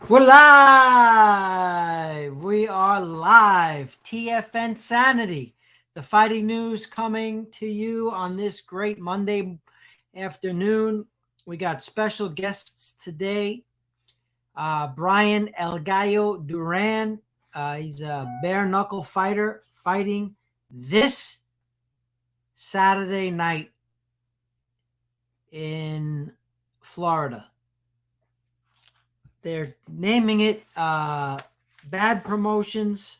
We're live. We are live. TFNSANITY. The fighting news coming to you on this great Monday afternoon. We got special guests today. Bryan El Gallo Duran. He's a bare knuckle fighter fighting this Saturday night in Florida. They're naming it Bad Promotions.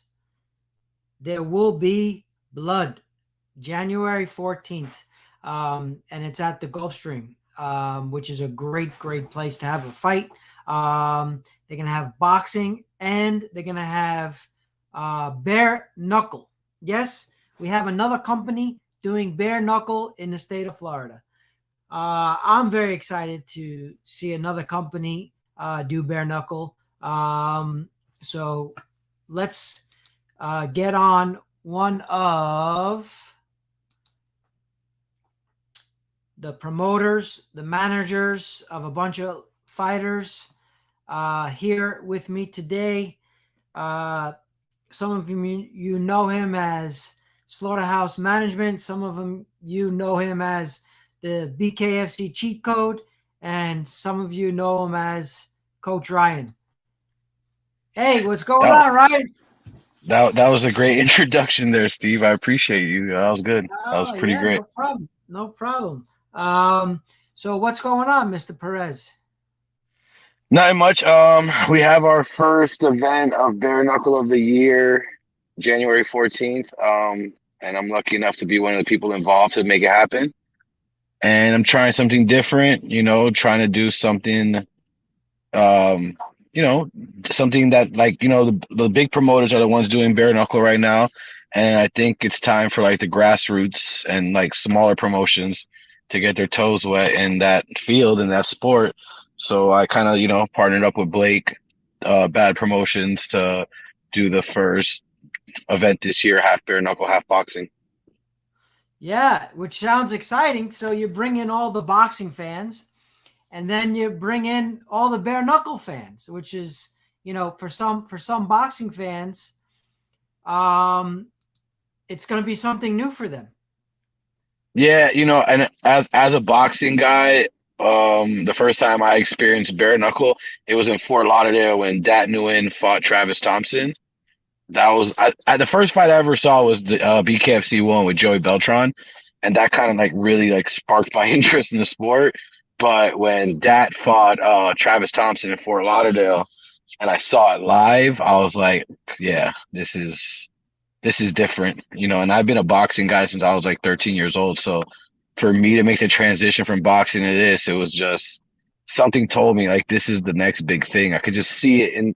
There Will Be Blood, January 14th. And it's at the Gulfstream, which is a great place to have a fight. They're going to have boxing and they're going to have bare knuckle. Yes, we have another company doing bare knuckle in the state of Florida. I'm very excited to see another company do bare knuckle. So let's get on one of the promoters, the managers of a bunch of fighters here with me today. Some of you know him as Slaughterhouse Management. Some of them you know him as the BKFC cheat code, and some of you know him as Coach Ryan. Hey, what's going on, Ryan? That was a great introduction there, Steve. I appreciate you. That was good. That was Oh pretty yeah, great. no problem. No problem. So what's going on, Mr. Perez? Not much. We have our first event of Bare Knuckle of the year, January 14th. And I'm lucky enough to be one of the people involved to make it happen. And I'm trying something different, trying to do something, um, you know, something that the big promoters are the ones doing Bare Knuckle right now. And I think it's time for like the grassroots and like smaller promotions to get their toes wet in that field and that sport. So I kind of, partnered up with Blake, Bad Promotions to do the first event this year, half bare knuckle, half boxing. Yeah, which sounds exciting. So you bring in all the boxing fans, and then you bring in all the bare knuckle fans, which is, for some boxing fans, um, it's going to be something new for them. Yeah, and as a boxing guy, the first time I experienced bare knuckle, it was in Fort Lauderdale when Dat Nguyen fought Travis Thompson. That was the first fight I ever saw was the BKFC one with Joey Beltran, and that kind of like really like sparked my interest in the sport. But when Dat fought Travis Thompson in Fort Lauderdale, and I saw it live, I was like, yeah, this is different, and I've been a boxing guy since I was like 13 years old. So for me to make the transition from boxing to this, it was just something told me like this is the next big thing. I could just see it. And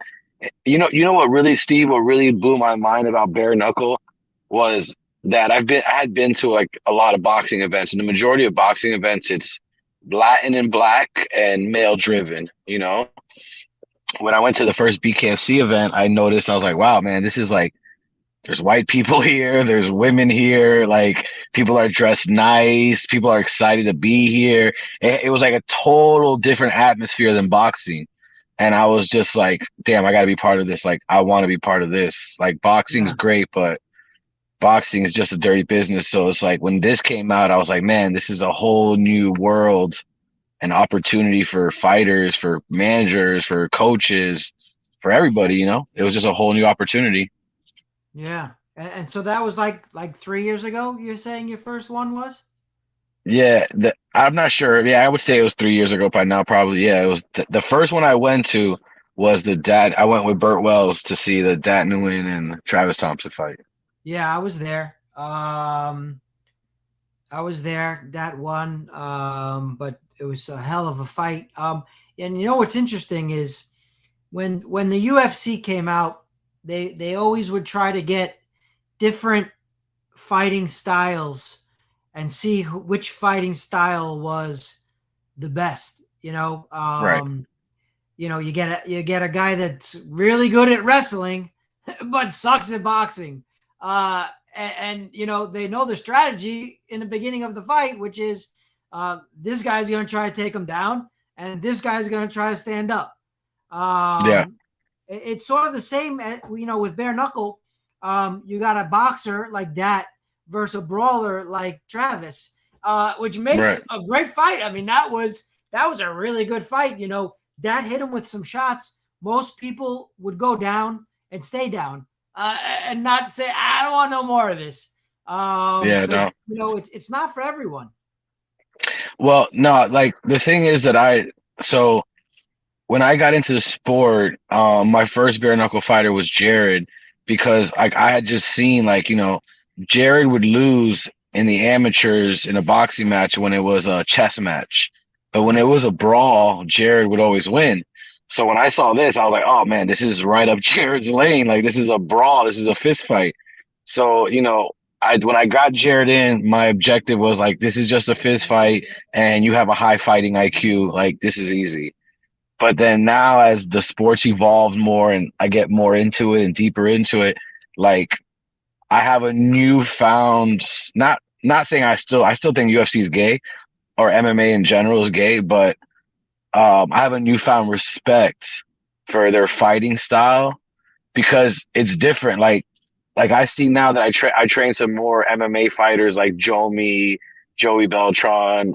you know what really, Steve, what really blew my mind about bare knuckle was that I had been to like a lot of boxing events, and the majority of boxing events, it's Latin and black and male driven, When I went to the first BKFC event, I noticed, I was like, wow, man, this is like there's white people here, there's women here, like people are dressed nice, people are excited to be here. It was like a total different atmosphere than boxing. And I was just like, damn, I got to be part of this. Like, I want to be part of this. Like, boxing's Yeah. great, but boxing is just a dirty business. So it's like when this came out, I was like, man, this is a whole new world and opportunity for fighters, for managers, for coaches, for everybody, It was just a whole new opportunity. Yeah. And so that was like 3 years ago. You're saying your first one was? Yeah, I'm not sure. Yeah, I would say it was 3 years ago by now, probably. Yeah, it was the first one I went to was the dad. I went with Burt Wells to see the Dat Nguyen and Travis Thompson fight. Yeah, I was there. I was there that one, but it was a hell of a fight. And what's interesting is when the UFC came out, they always would try to get different fighting styles and see which fighting style was the best. Right. You get a guy that's really good at wrestling, but sucks at boxing. And they know the strategy in the beginning of the fight, which is this guy's going to try to take him down, and this guy's going to try to stand up. Yeah. It's sort of the same, with bare knuckle. You got a boxer like that versus a brawler like Travis, which Right. makes a great fight. I mean, that was a really good fight. That hit him with some shots. Most people would go down and stay down, and not say, "I don't want no more of this," Yeah. No. because it's not for everyone. Well, no. Like the thing is that so when I got into the sport, my first bare knuckle fighter was Jared because like I had just seen like Jared would lose in the amateurs in a boxing match when it was a chess match, but when it Right. was a brawl, Jared would always win. So when I saw this, I was like, oh man, this is right up Jared's lane. Like this is a brawl, this is a fist fight. So I when I got Jared in, my objective was like, this is just a fist fight, and you have a high fighting IQ. Like this is easy. But then now, as the sports evolved more and I get more into it and deeper into it, like I have a newfound not saying I still think UFC is gay or MMA in general is gay, but I have a newfound respect for their fighting style because it's different. Like I see now that I train some more MMA fighters like Joey Beltran,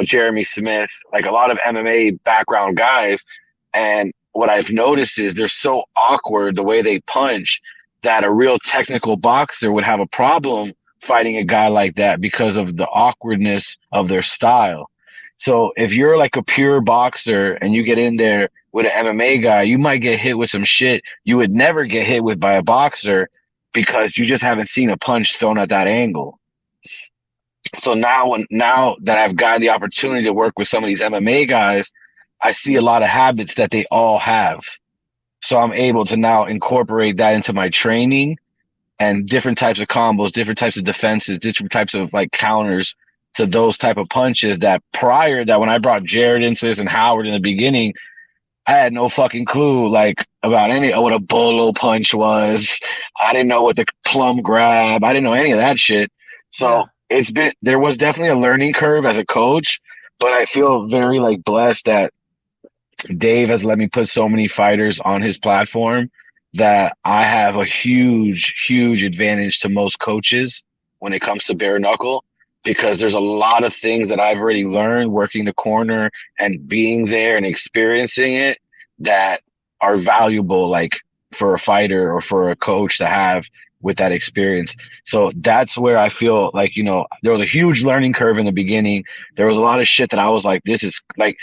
Jeremy Smith, like a lot of MMA background guys. And what I've noticed is they're so awkward the way they punch that a real technical boxer would have a problem fighting a guy like that because of the awkwardness of their style. So if you're like a pure boxer and you get in there with an MMA guy, you might get hit with some shit you would never get hit with by a boxer because you just haven't seen a punch thrown at that angle. So now that I've gotten the opportunity to work with some of these MMA guys, I see a lot of habits that they all have. So I'm able to now incorporate that into my training and different types of combos, different types of defenses, different types of like counters to those type of punches that when I brought Jared into this and Howard in the beginning, I had no fucking clue like about what a bolo punch was. I didn't know what the plum grab. I didn't know any of that shit. So Yeah. there was definitely a learning curve as a coach, but I feel very like blessed that Dave has let me put so many fighters on his platform that I have a huge, huge advantage to most coaches when it comes to bare knuckle because there's a lot of things that I've already learned working the corner and being there and experiencing it that are valuable, like for a fighter or for a coach to have with that experience. So that's where I feel like, there was a huge learning curve in the beginning. There was a lot of shit that I was like, this is like,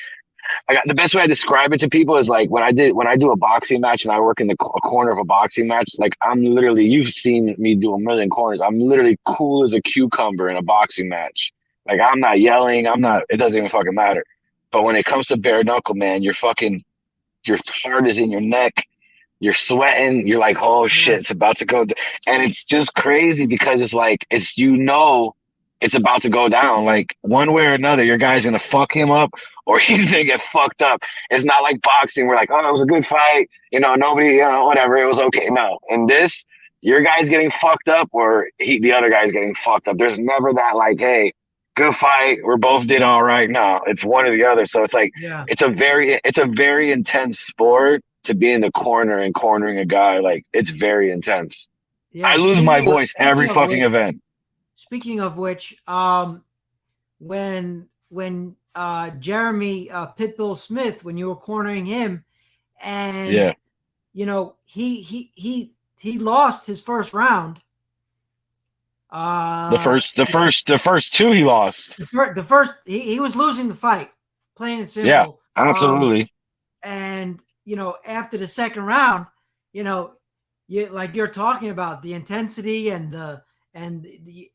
the best way I describe it to people is like when I do a boxing match and I work in a corner of a boxing match, like I'm literally, you've seen me do a million corners. I'm literally cool as a cucumber in a boxing match. Like I'm not yelling. It doesn't even fucking matter. But when it comes to bare knuckle, man, your heart is in your neck. You're sweating. You're like, oh Yeah. shit, it's about to go. And it's just crazy because it's like, it's about to go down. Like one way or another, your guy's going to fuck him up or he's going to get fucked up. It's not like boxing. We're like, oh, it was a good fight. Nobody, whatever. It was okay. No. In this, your guy's getting fucked up or the other guy's getting fucked up. There's never that like, hey, good fight. We're both did all right. No, it's one or the other. So it's like, Yeah. it's a very intense sport to be in the corner and cornering a guy. Like it's very intense. I Yeah. lose my Speaking of voice every speaking of fucking which, event. speaking of which, when Jeremy Pitbull Smith, when you were cornering him, and Yeah. he lost his first round. The Uh, first, the first, the first two he lost. the first he was losing the fight, plain and Yeah, simple. absolutely. And after the second round, you know, you're talking about the intensity and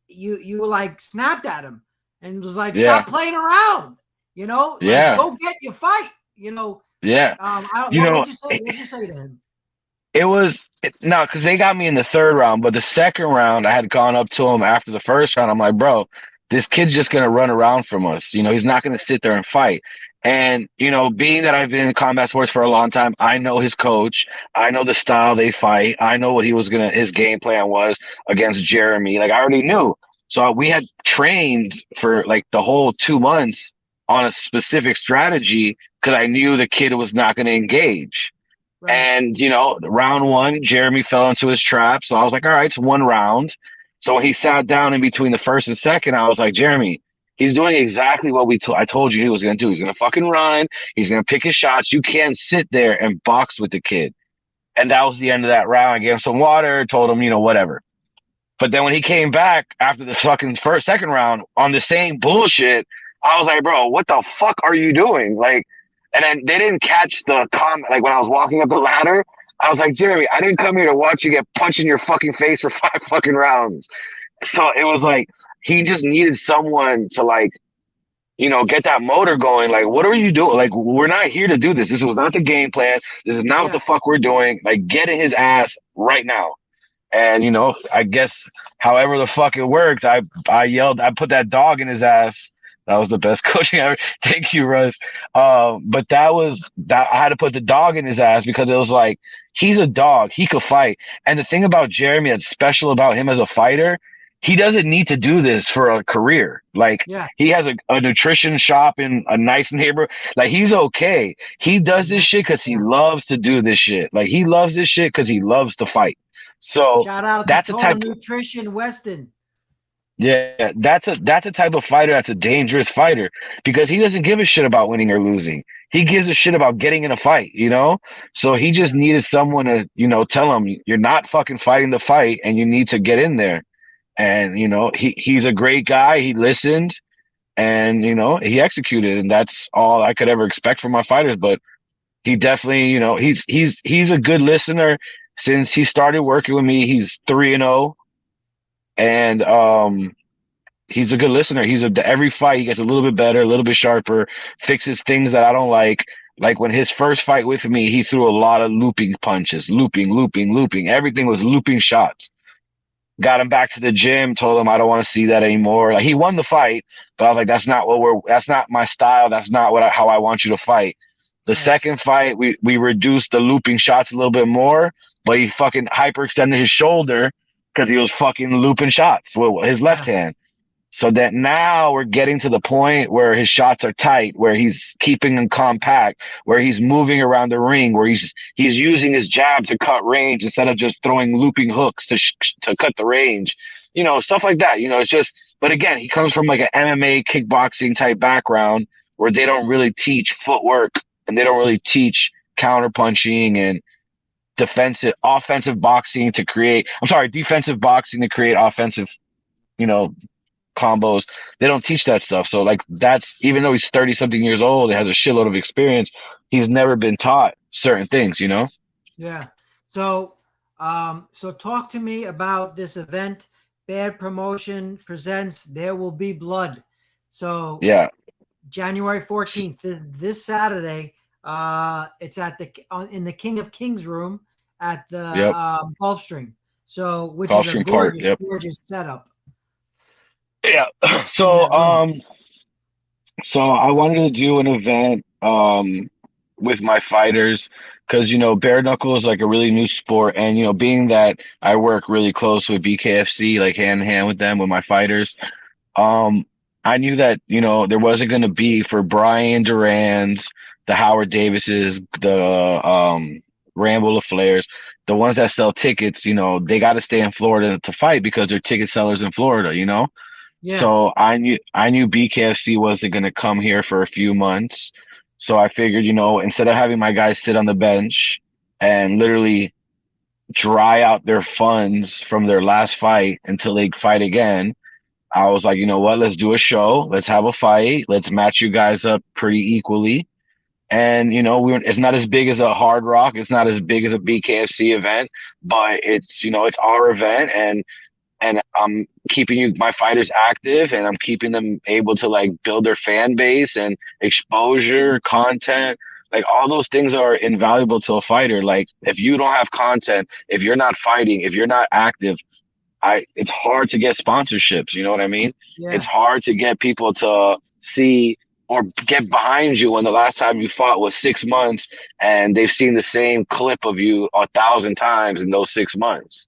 you like snapped at him and was like, Yeah, stop playing around, like yeah, go get your fight. yeah. You What'd know, you say? it, What'd you say to him? no, because they got me in the third round, but the second round, I had gone up to him after the first round. I'm like, bro, this kid's just gonna run around from us. He's not gonna sit there and fight. And being that I've been in combat sports for a long time, I know his coach. I know the style they fight. I know what his game plan was against Jeremy. Like I already knew. So we had trained for like the whole 2 months on a specific strategy because I knew the kid was not going to engage. Right. And, round one, Jeremy fell into his trap. So I was like, all right, it's one round. So when he sat down in between the first and second, I was like, Jeremy, he's doing exactly what I told you he was going to do. He's going to fucking run. He's going to pick his shots. You can't sit there and box with the kid. And that was the end of that round. I gave him some water, told him, whatever. But then when he came back after the fucking second round on the same bullshit, I was like, bro, what the fuck are you doing? Like, and then they didn't catch the comment. Like when I was walking up the ladder, I was like, Jeremy, I didn't come here to watch you get punched in your fucking face for 5 fucking rounds. So it was like he just needed someone to like, get that motor going. Like, what are you doing? Like, we're not here to do this. This was not the game plan. This is not what Yeah. the fuck we're doing. Like, get in his ass right now. And I guess however the fuck it worked, I yelled, I put that dog in his ass. That was the best coaching ever. Thank you, Russ. But that was that I had to put the dog in his ass because it was like he's a dog. He could fight. And the thing about Jeremy that's special about him as a fighter, he doesn't need to do this for a career. Like Yeah. he has a nutrition shop in a nice neighborhood. Like he's okay. He does this shit because he loves to do this shit. Like he loves this shit because he loves to fight. So Shout out to that's a Total type. Nutrition Weston. Yeah, that's a type of fighter that's a dangerous fighter because he doesn't give a shit about winning or losing. He gives a shit about getting in a fight. So he just needed someone to, tell him you're not fucking fighting the fight and you need to get in there. And he's a great guy. He listened and he executed, and that's all I could ever expect from my fighters. But he definitely, he's a good listener. Since he started working with me, he's 3-0, and he's a good listener. Every fight he gets a little bit better, a little bit sharper, fixes things that I don't like. Like when his first fight with me, he threw a lot of looping punches, looping, looping, looping. Everything was looping shots. Got him back to the gym, told him I don't want to see that anymore. Like he won the fight, but I was like, that's not my style. That's not how I want you to fight. The Right. second fight, we reduced the looping shots a little bit more, but he fucking hyperextended his shoulder because he was fucking looping shots with his left hand. So that now we're getting to the point where his shots are tight, where he's keeping them compact, where he's moving around the ring, where he's using his jab to cut range instead of just throwing looping hooks to cut the range, stuff like that. It's just. But again, he comes from like an MMA kickboxing type background where they don't really teach footwork and they don't really teach counterpunching and offensive boxing to create. I'm sorry, defensive boxing to create offensive, you know, combos. They don't teach that stuff. So like that's even though he's 30 something years old and has a shitload of experience, he's never been taught certain things. Yeah. So so talk to me about this event. Bad Promotion presents There Will Be Blood. So Yeah. January 14th, this Saturday, it's at in the King of Kings room at the Yep. Gulfstream. So which is a Gulfstream Park. gorgeous, Yep. gorgeous setup. Yeah. In that room. So I wanted to do an event with my fighters because bare knuckle is like a really new sport, and being that I work really close with BKFC, like hand in hand with them with my fighters, um I knew that there wasn't going to be for Bryan Duran's, the Howard Davises, the Rambo LaFleurs, the ones that sell tickets, they got to stay in Florida to fight because they're ticket sellers in Florida. Yeah. So I knew BKFC wasn't going to come here for a few months. So I figured, instead of having my guys sit on the bench and literally dry out their funds from their last fight until they fight again, I was like, you know what? Let's do a show. Let's have a fight. Let's match you guys up pretty equally. And it's not as big as a Hard Rock. It's not as big as a BKFC event, but it's our event, and I'm keeping my fighters active, and I'm keeping them able to like build their fan base and exposure, content. Like all those things are invaluable to a fighter. Like if you don't have content, if you're not fighting, if you're not active, it's hard to get sponsorships. You know what I mean? It's Yeah. hard to get people to see or get behind you when the last time you fought was 6 months and they've seen the same clip of you 1,000 times in those 6 months.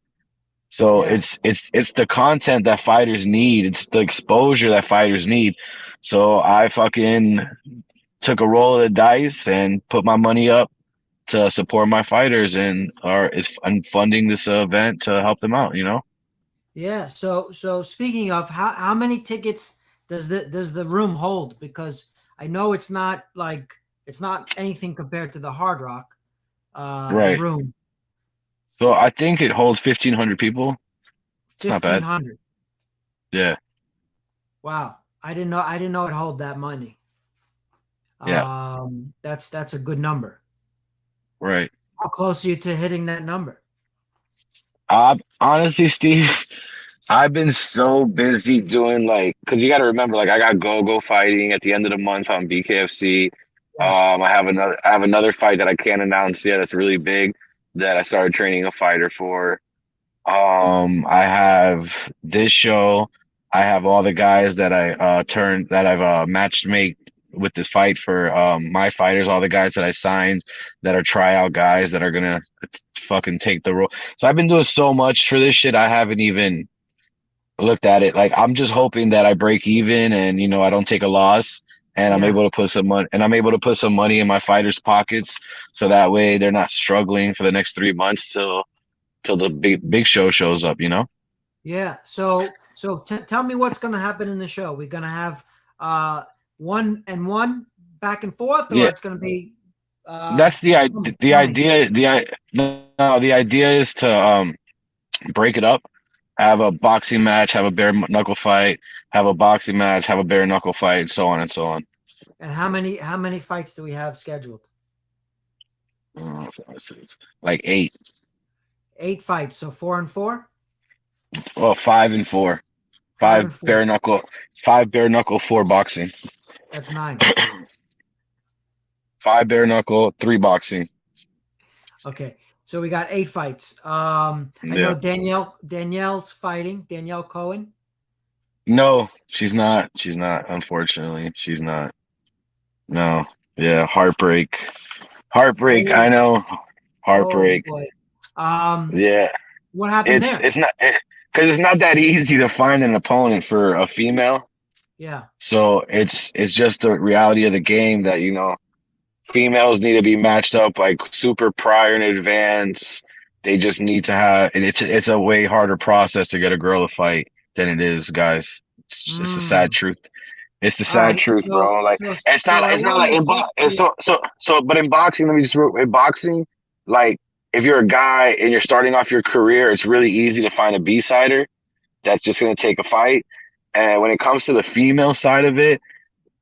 So Yeah. it's the content that fighters need. It's the exposure that fighters need. So I fucking took a roll of the dice and put my money up to support my fighters and I'm funding this event to help them out, you know? Yeah. So speaking of, how many tickets does the room hold? Because I know it's not anything compared to the Hard Rock, the Right. room. So I think it holds 1,500 people. It's not bad. 1,500. Yeah. Wow. I didn't know it hold that money. Yeah. That's a good number. Right. How close are you to hitting that number? Honestly, Steve, I've been so busy doing like, because you got to remember, like I got go fighting at the end of the month on BKFC. Yeah. I have another fight that I can't announce yet. That's really big that I started training a fighter for. I have this show. I have all the guys that I've matched made with this fight for my fighters, all the guys that I signed that are tryout guys that are gonna fucking take the role. So I've been doing so much for this shit. I haven't even looked at it. Like I'm just hoping that I break even and I don't take a loss and Yeah. I'm able to put some money in my fighters' pockets so that way they're not struggling for the next 3 months till the big show shows up, you know? Yeah. Tell me what's going to happen in the show. We're going to have uh, one and one back and forth, or Yeah, it's going to be that's the tell me. idea. No, the idea is to break it up, have a boxing match, have a bare knuckle fight, have a boxing match, have a bare knuckle fight, so on and so on. And how many fights do we have scheduled? Uh, like eight, 8 fights. So 4 and 4. well, 5 and 4, Five and four. five bare knuckle, four boxing, That's 9. five bare knuckle, three boxing. Okay. So we got 8 fights. I know Yeah. Danielle's fighting. Danielle Cohen. No, she's not. She's not. Unfortunately, she's not. No. Yeah. Heartbreak. Heartbreak. I Oh, know. oh Heartbreak. boy. Um, Yeah. what happened there? It's not because it's not that easy to find an opponent for a female. Yeah. So it's just the reality of the game that females need to be matched up like super prior in advance. They just need to have, and it's a way harder process to get a girl to fight than it is guys. It's a sad Mm. truth. It's the All sad right. truth, bro. Like I it's not want like you to take the but in boxing, let me just in boxing, like if you're a guy and you're starting off your career, it's really easy to find a B-sider that's just gonna take a fight. And when it comes to the female side of it,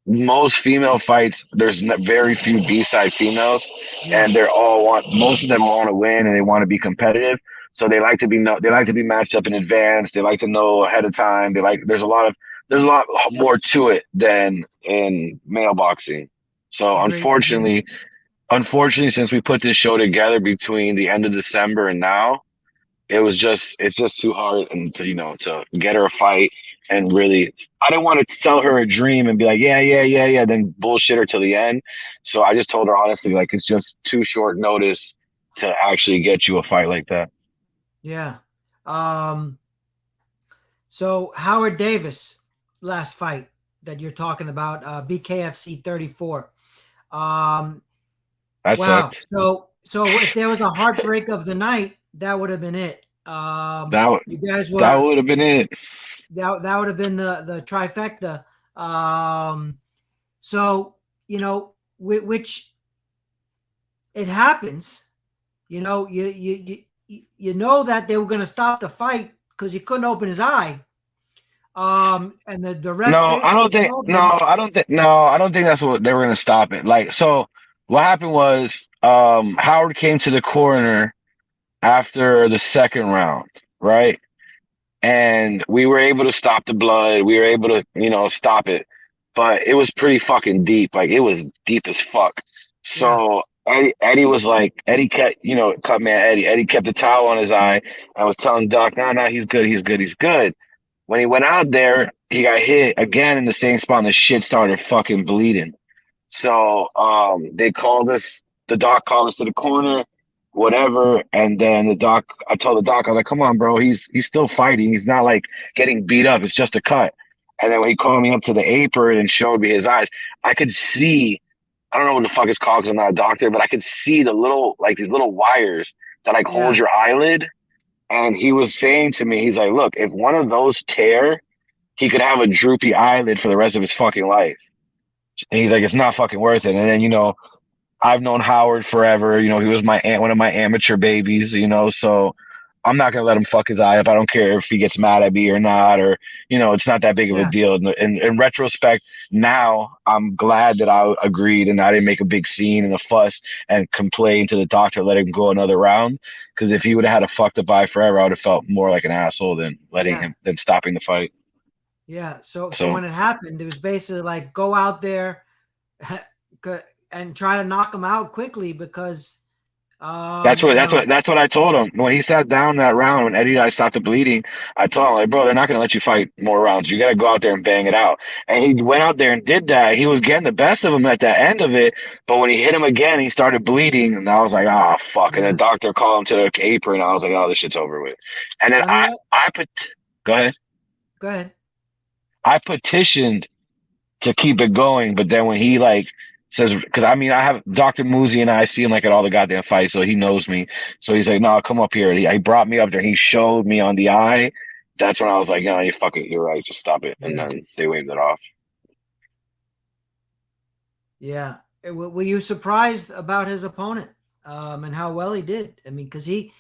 most female fights, there's very few B-side females, yeah. and most of them want to win and they want to be competitive. So they like to be matched up in advance. They like to know ahead of time. There's a lot more to it than in male boxing. So Agree. Agree. unfortunately, since we put this show together between the end of December and now, it's just too hard and to get her a fight and really I didn't want to tell her a dream and be like yeah then bullshit her till the end. So I just told her honestly, like it's just too short notice to actually get you a fight like that. Yeah. Um, so Howard Davis, last fight that you're talking about, BKFC 34. Um, That wow. sucked. So if there was a heartbreak of the night, that would have been it. That would You guys that were would have been it. that would have been the trifecta. So which it happens. You know that they were going to stop the fight because he couldn't open his eye. And the ref No, I don't basically think. told No, him, I don't think. No, I don't think that's what they were gonna stop it. Like, so what happened was, Howard came to the coroner after the second round, right? And we were able to stop the blood. We were able to, stop it, but it was pretty fucking deep. Like it was deep as fuck. yeah, So Eddie was like, Eddie kept, cut man Eddie. Eddie kept the towel on his eye and was telling Doc, no, no, he's good, he's good, he's good. When he went out there, he got hit again in the same spot, and the shit started fucking bleeding. So they called us. The doc called us to the corner, whatever. And then I told the doc, I was like, "Come on, bro. He's still fighting. He's not like getting beat up. It's just a cut." And then when he called me up to the apron and showed me his eyes, I could see. I don't know what the fuck it's called because I'm not a doctor, but I could see the little like these little wires that like hold Yeah. your eyelid. And he was saying to me, he's like, "Look, if one of those tear, he could have a droopy eyelid for the rest of his fucking life." And he's like, "It's not fucking worth it." And then I've known Howard forever. He was one of my amateur babies. So I'm not gonna let him fuck his eye up. I don't care if he gets mad at me or not, or it's not that big of a Yeah. deal. In retrospect, now I'm glad that I agreed and I didn't make a big scene and a fuss and complain to the doctor, let him go another round. Because if he would have had a fucked up eye forever, I would have felt more like an asshole Yeah. than stopping the fight. Yeah. So So when it happened, it was basically like go out there and try to knock him out quickly because That's what you that's know, what that's what I told him when he sat down that round when Eddie and I stopped the bleeding. I told him like, bro, they're not gonna let you fight more rounds. You got to go out there and bang it out. And he went out there and did that. He was getting the best of him at the end of it, but when he hit him again, he started bleeding, and I was like, oh fuck. And the yeah. doctor called him to the apron. I was like, oh, this shit's over with. And then Let me I put go ahead. go ahead. I petitioned to keep it going. But then when he like says, because I mean, I have Dr. Muzi and I see him like at all the goddamn fights, so he knows me. So he's like, no, come up here. He brought me up there. He showed me on the eye. That's when I was like, no, you fuck it. You're right. Just stop it. And Yeah. then they waved it off. Yeah. Were you surprised about his opponent and how well he did? I mean, because he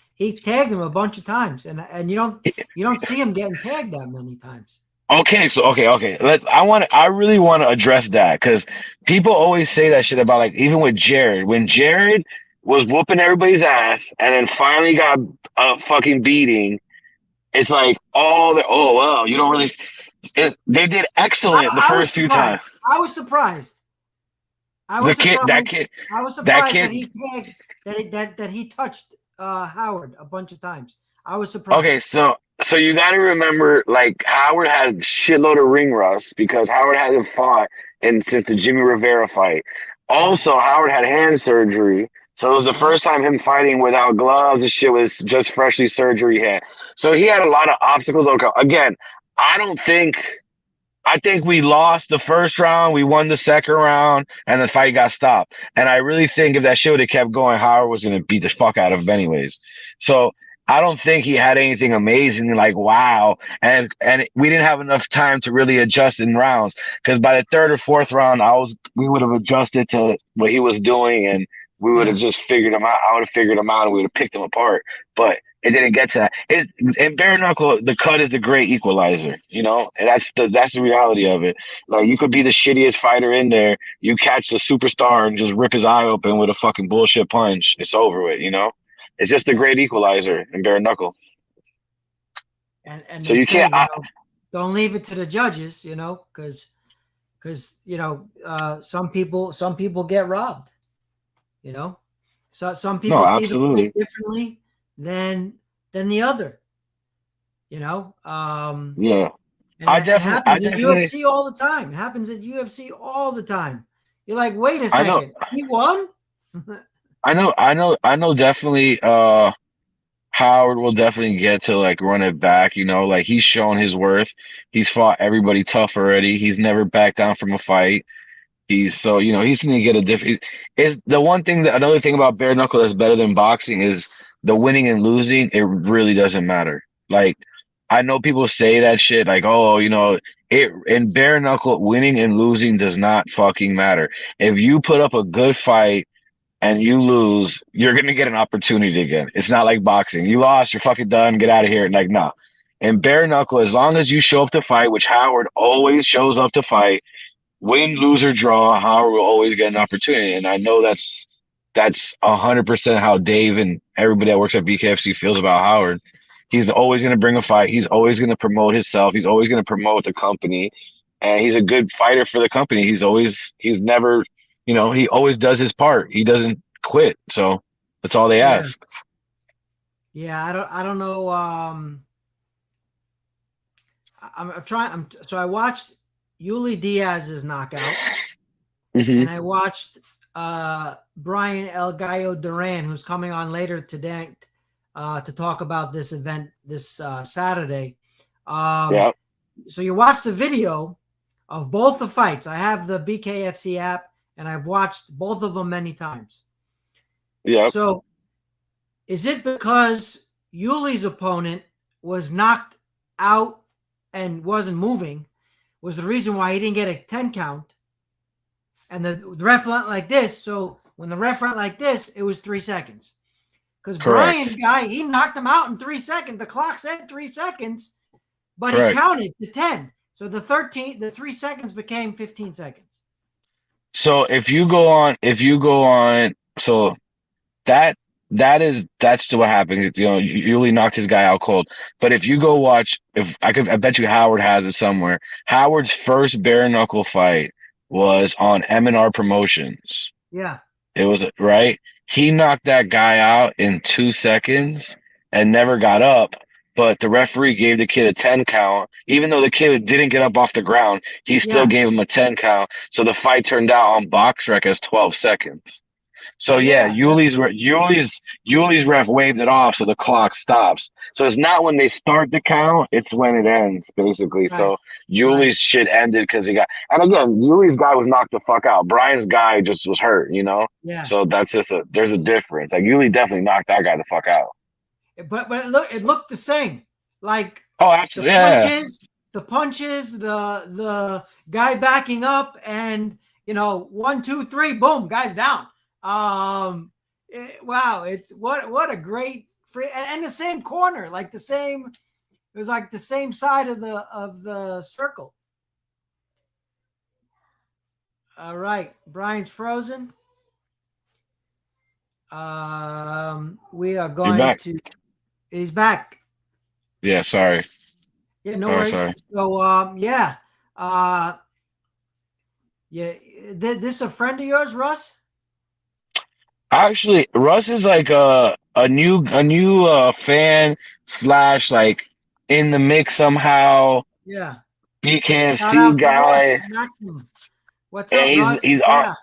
tagged him a bunch of times, and you don't see him getting tagged that many times. Okay, so okay. I really want to address that because people always say that shit about like even with Jared when Jared was whooping everybody's ass and then finally got a fucking beating. It's like oh well, you don't really. They did excellent the I was first few times. surprised. I was surprised. I The was kid, that surprised. kid, I was that surprised that kid. he tagged that he touched Howard a bunch of times. I was Okay, surprised. so you got to remember, like Howard had shitload of ring rust because Howard hasn't fought since the Jimmy Rivera fight. Yeah. Also, Howard had hand surgery, so it was the Yeah. first time him fighting without gloves. And shit was just freshly surgery hand, so he had a lot of obstacles. Okay, again, I don't think. I think we lost the first round, we won the second round, and the fight got stopped. And I really think if that shit would have kept going, Howard was going to beat the fuck out of him anyways. So I don't think he had anything amazing like wow. And we didn't have enough time to really adjust in rounds because by the third or fourth round, we would have adjusted to what he was doing and we would have Yeah. just figured him out. I would have figured him out and we would have picked him apart. But it didn't get to that. In bare knuckle, the cut is the great equalizer, and that's the reality of it. Like you could be the shittiest fighter in there, you catch the superstar and just rip his eye open with a fucking bullshit punch. It's over with. It's just the Yeah. great equalizer in bare knuckle. And So they you say, can't. don't leave it to the judges, because some people get robbed, you know. So some No, people see the fight absolutely. differently than the other, Yeah, and I it definitely, I happens in definitely, UFC all the time. It happens at UFC all the time. You're like, wait a I know, second, he won. I know. Definitely, Howard will definitely get to like run it back. Like he's shown his worth. He's fought everybody tough already. He's never backed down from a fight. He's gonna get a different. Is the one thing that another thing about bare knuckle that's better than boxing is the winning and losing. It really doesn't matter. Like I know people say that shit like, oh, it in bare knuckle winning and losing does not fucking matter. If you put up a good fight and you lose, you're gonna get an opportunity again. It's not like boxing. You lost, you're fucking done. Get out of here. Like no. In bare knuckle, as long as you show up to fight, which Howard always shows up to fight win, lose or draw, Howard will always get an opportunity. And I know that's 100% how Dave and everybody that works at BKFC feels about Howard. He's always going to bring a fight. He's always going to promote himself. He's always going to promote the company, and he's a good fighter for the company. He's never, he always does his part. He doesn't quit. So that's all they Yeah, ask. yeah. I don't know. I'm trying. So I watched Yuli Diaz's knockout, Hmm. and I watched Bryan El Gallo Duran, who's coming on later today to talk about this event this Saturday. Um, Yeah. So you watch the video of both the fights. I have the BKFC app, and I've watched both of them many times. Yep, So is it because Yuli's opponent was knocked out and wasn't moving was the reason why he didn't get a 10 count? And the ref went like this. So when the ref went like this, it was 3 seconds. Because Bryan correct, guy, he knocked him out in 3 seconds. The clock said 3 seconds, but he correct. counted to 10. So the 3 seconds became 15 seconds. So if you go on, so that that's what happened. You know, Yuli knocked his guy out cold. But if you go watch, I bet you Howard has it somewhere. Howard's first bare knuckle fight was on M&R Promotions. Yeah. It was right. He knocked that guy out in 2 seconds and never got up. But the referee gave the kid a 10 count. Even though the kid didn't get up off the ground, he still Yeah. gave him a 10 count. So the fight turned out on BoxRec as 12 seconds. So yeah, Yeah. Yuli's ref waved it off, so the clock stops. So it's not when they start the count; it's when it ends, basically. Right. So Right. Yuli's shit ended because he got. And again, Yuli's guy was knocked the fuck out. Bryan's guy just was hurt, you know. Yeah. So that's just there's a difference. Like Yuli definitely knocked that guy the fuck out. But it looked the same. Like Oh, the actually, yeah, punches, the guy backing up, and 1, 2, 3, boom, guys down. Wow, it's what a great free and the same corner, like the same. It was like the same side of the circle. All right, Brian's frozen. We are you're going back. to. He's back. Yeah, sorry, Yeah, no worries. sorry. So, yeah, uh, yeah. This a friend of yours, Russ? Actually, Russ is like a new fan slash like in the mix somehow. Yeah. Shout BKFC out to guy, Russ Maxim. What's up, and Russ? he's on Yeah,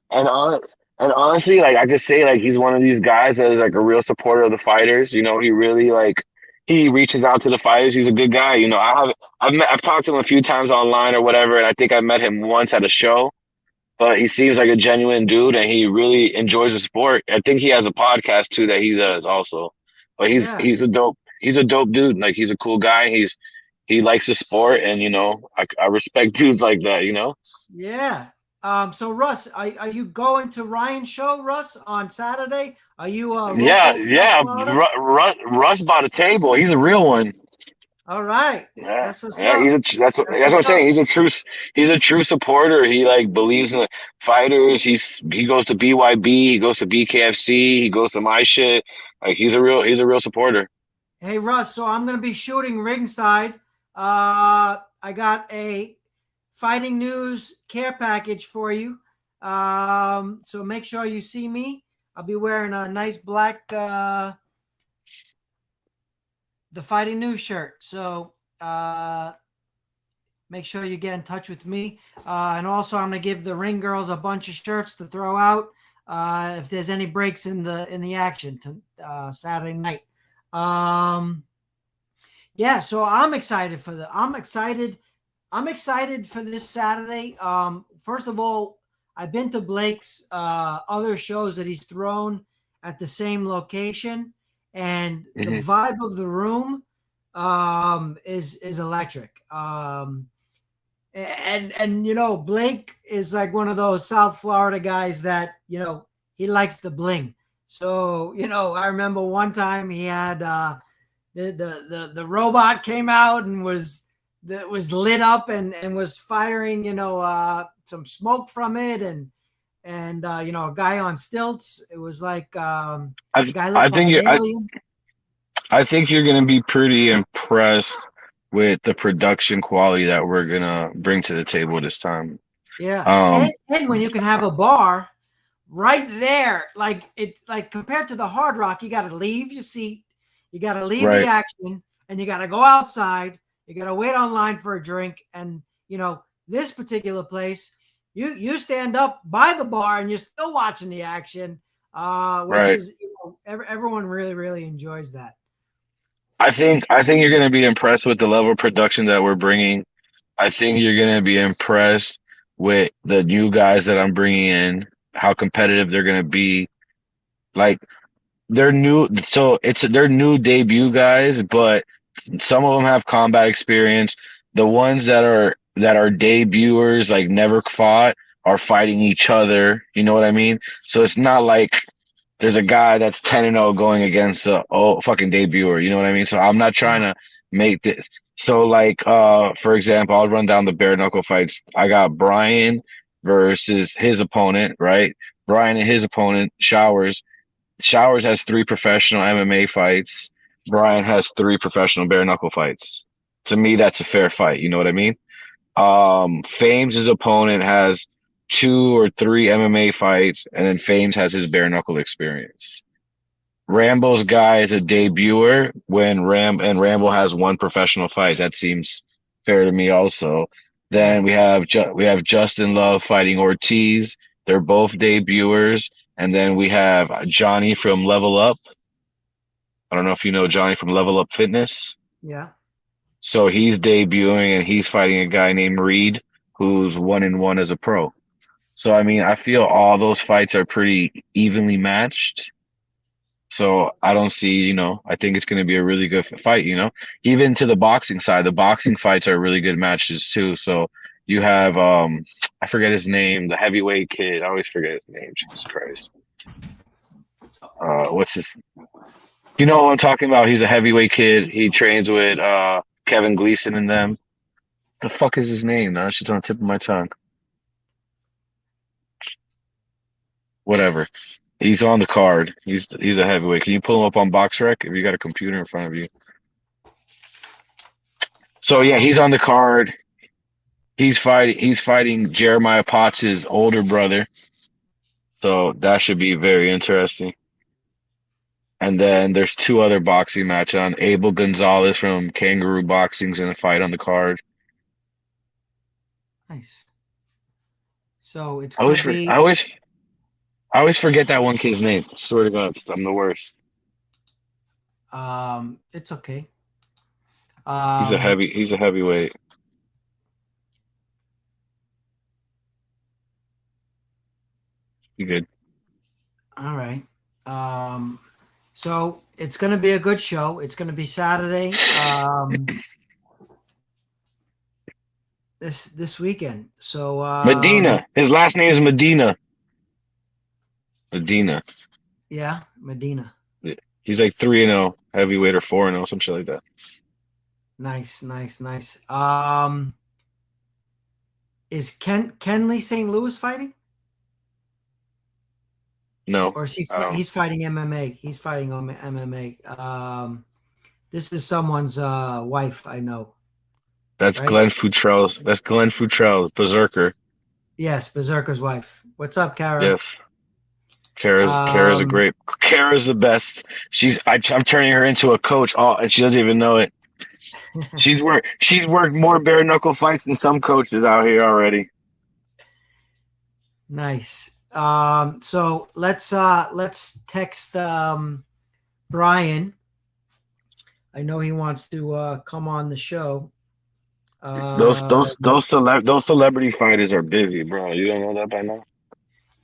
and honestly, like I could say, like he's one of these guys that is like a real supporter of the fighters. You know, he really like he reaches out to the fighters. He's a good guy. You know, I've talked to him a few times online or whatever, and I think I met him once at a show. But he seems like a genuine dude, and he really enjoys the sport. I think he has a podcast too that he does also. But yeah, he's a dope dude. Like he's a cool guy. He likes the sport, and you know, I respect dudes like that. You know. yeah. So, Russ, are you going to Ryan's show, Russ, on Saturday? Are you Yeah, local South yeah. Florida? Russ bought a table. He's a real one. All right, Yeah, that's what's yeah. up. That's That's what I'm what's up. saying. He's a true supporter. He like believes in the fighters. He goes to BYB. He goes to BKFC. He goes to my shit. Like he's a real supporter. Hey, Russ. So I'm going to be shooting ringside. I got a fighting news care package for you. So make sure you see me. I'll be wearing a nice black the fighting news shirt. So make sure you get in touch with me. And also, I'm gonna give the ring girls a bunch of shirts to throw out if there's any breaks in the action to Saturday night. Yeah, so I'm excited for this Saturday. First of all, I've been to Blake's other shows that he's thrown at the same location, and the Hmm. vibe of the room is electric. And Blake is like one of those South Florida guys that he likes the bling. So I remember one time he had the robot came out and was lit up and was firing some smoke from it, and a guy on stilts. It was like the guy I looked like think an you alien. I think you're gonna be pretty impressed with the production quality that we're gonna bring to the table this time. Yeah, and Um, and when you can have a bar right there, like compared to the Hard Rock, you got to leave your seat, you got to leave the right. action, and you got to go outside. You got to wait online for a drink, and this particular place, you stand up by the bar and you're still watching the action, which Right. is everyone really really enjoys that. I think you're going to be impressed with the level of production that we're bringing. I think you're gonna be impressed with the new guys that I'm bringing in, how competitive they're gonna be. Like they're new, so they're new debut guys, but some of them have combat experience. The ones that are debuters, like never fought, are fighting each other. You know what I mean? So it's not like there's a guy that's 10-0 going against a fucking debuter. You know what I mean? So I'm not trying Yeah. to make this. So like for example, I'll run down the bare knuckle fights. I got Bryan versus his opponent, right? Bryan and his opponent, Showers. Showers has 3 professional MMA fights. Bryan has 3 professional bare knuckle fights. To me, that's a fair fight. You know what I mean? Fames' opponent has 2 or 3 MMA fights, and then Fames has his bare knuckle experience. Rambo's guy is a debuter when Rambo has 1 professional fight. That seems fair to me also. Yeah. Then we have Justin Love fighting Ortiz. They're both debuters. And then we have Johnny from Level Up. I don't know if you know Johnny from Level Up Fitness. Yeah. So he's debuting and he's fighting a guy named Reed who's 1-1 as a pro. So I mean, I feel all those fights are pretty evenly matched. So I don't see, I think it's going to be a really good fight, Even to the boxing side, the boxing fights are really good matches too. So you have I forget his name, the heavyweight kid. I always forget his name. Jesus Christ. What's his You know what I'm talking about? He's a heavyweight kid. He trains with Kevin Gleason and them. The fuck is his name? Now it's just on the tip of my tongue. Whatever. He's on the card. He's a heavyweight. Can you pull him up on BoxRec if you got a computer in front of you? So yeah, he's Um, on the card. He's fighting Jeremiah Potts' older brother. So that should be very interesting. And then there's 2 other boxing matches on. Abel Gonzalez from Kangaroo Boxing's in a fight on the card. nice. So it's I gonna always for, be I always I always forget that one kid's name. Swear to God, I'm the worst. it's okay. He's a Um, heavy he's a heavyweight. You good? all right. Um, so it's gonna be a good show. It's gonna be Saturday. This weekend. So Medina. His last name is Medina. Medina. yeah, Medina. Yeah. He's like 3-0 heavyweight or 4-0, some shit like that. Nice, nice, nice. Is Kenley St. Louis fighting, No, or is I don't. he's fighting MMA? He's fighting on MMA. This is someone's wife, I know, That's right? Glenn Futrell's. That's Glenn Futrell, Berserker. Yes, Berserker's wife. What's up, Kara? Yes. Kara's a Um, great. Kara's the best. I'm turning her into a coach. Oh, and she doesn't even know it. She's worked more bare knuckle fights than some coaches out here already. nice. So let's text Bryan. I know he wants to come on the show. Those Uh, those those those celebrity fighters are busy, bro. You don't know that by now?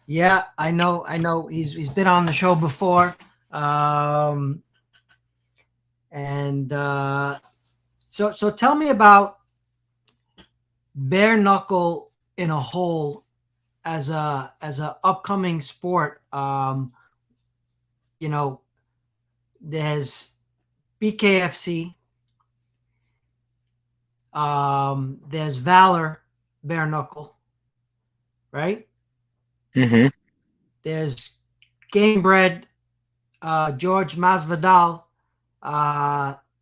yeah, I know. I know. He's been on the show before. Um, and so tell me about bare knuckle in a whole as a upcoming sport. You know, there's BKFC. There's Valor bare knuckle, right? Mm-hmm. There's Gamebred George Masvidal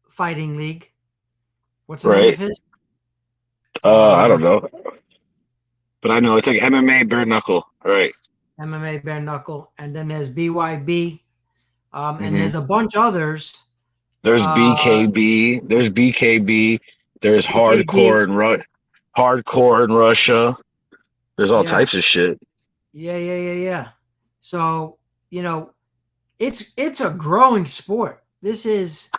fighting league. What's the name of Right. his? I don't Um, know, but I know it's like MMA bare knuckle. Right. MMA bare knuckle, and then there's BYB, and Mm-hmm. there's a bunch others. There's Uh, BKB. There's BKB. There's BKB, hardcore in Russia. There's all yeah, types of shit. yeah. So you know, it's a growing sport. This is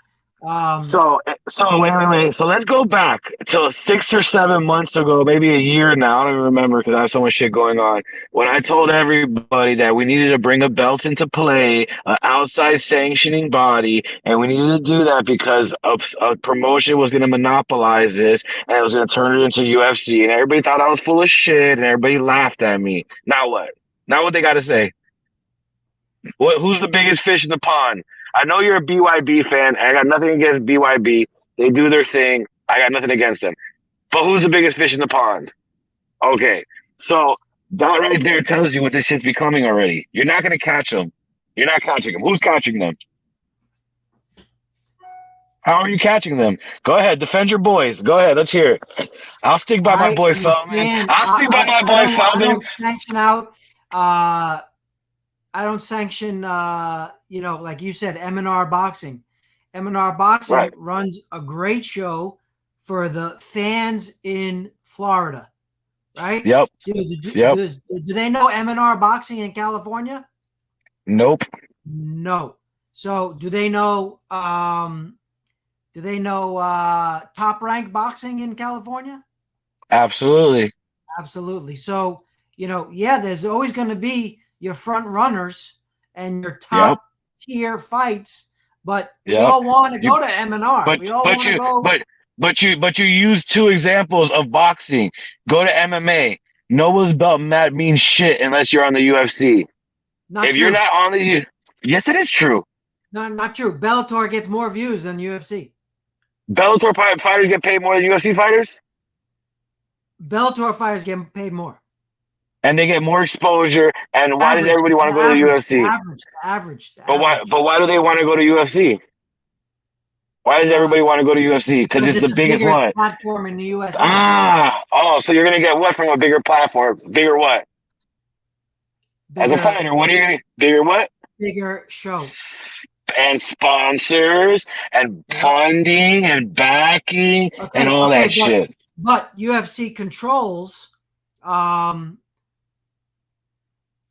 Um, So wait. So let's go back to 6 or 7 months ago, maybe a year now. I don't even remember because I have so much shit going on. When I told everybody that we needed to bring a belt into play, an outside sanctioning body, and we needed to do that because a promotion was going to monopolize this and it was going to turn it into UFC, and everybody thought I was full of shit, and everybody laughed at me. Now what? Now what they got to say? Who's the biggest fish in the pond? I know you're a BYB fan. I got nothing against BYB. They do their thing. I got nothing against them. But who's the biggest fish in the pond? Okay. So that right there tells you what this shit's becoming already. You're not going to catch them. You're not catching them. Who's catching them? How are you catching them? Go ahead. Defend your boys. Go ahead. Let's hear it. I'll stick by my I boy Feldman. understand. I'll stick by my boy I Feldman. don't sanction out. I don't sanction. Like you said, M&R Boxing. M&R Boxing Right. runs a great show for the fans in Florida, right? Yep. Do they know M&R Boxing in California? Nope. No. So do they know? Top Rank Boxing in California? Absolutely. Absolutely. So there's always going to be your front runners and your top tier fights, but we all want to go to M&R. We all want to go. But you use two examples of boxing. Go to MMA. Noah's belt mat means shit unless you're on the UFC. If you're not on the yes, it is true. Not true. Bellator gets more views than UFC. Bellator fighters get paid more than UFC fighters? Bellator fighters get paid more. And they get more exposure. And why does everybody want to go to the UFC? Average. But why do they want to go to UFC? Why does everybody want to go to UFC? Because it's the biggest one. Platform in the USA. So you're gonna get what from a bigger platform? Bigger what? As a fighter, what are you gonna bigger what? Bigger show. And sponsors and funding and backing and all that shit. But UFC controls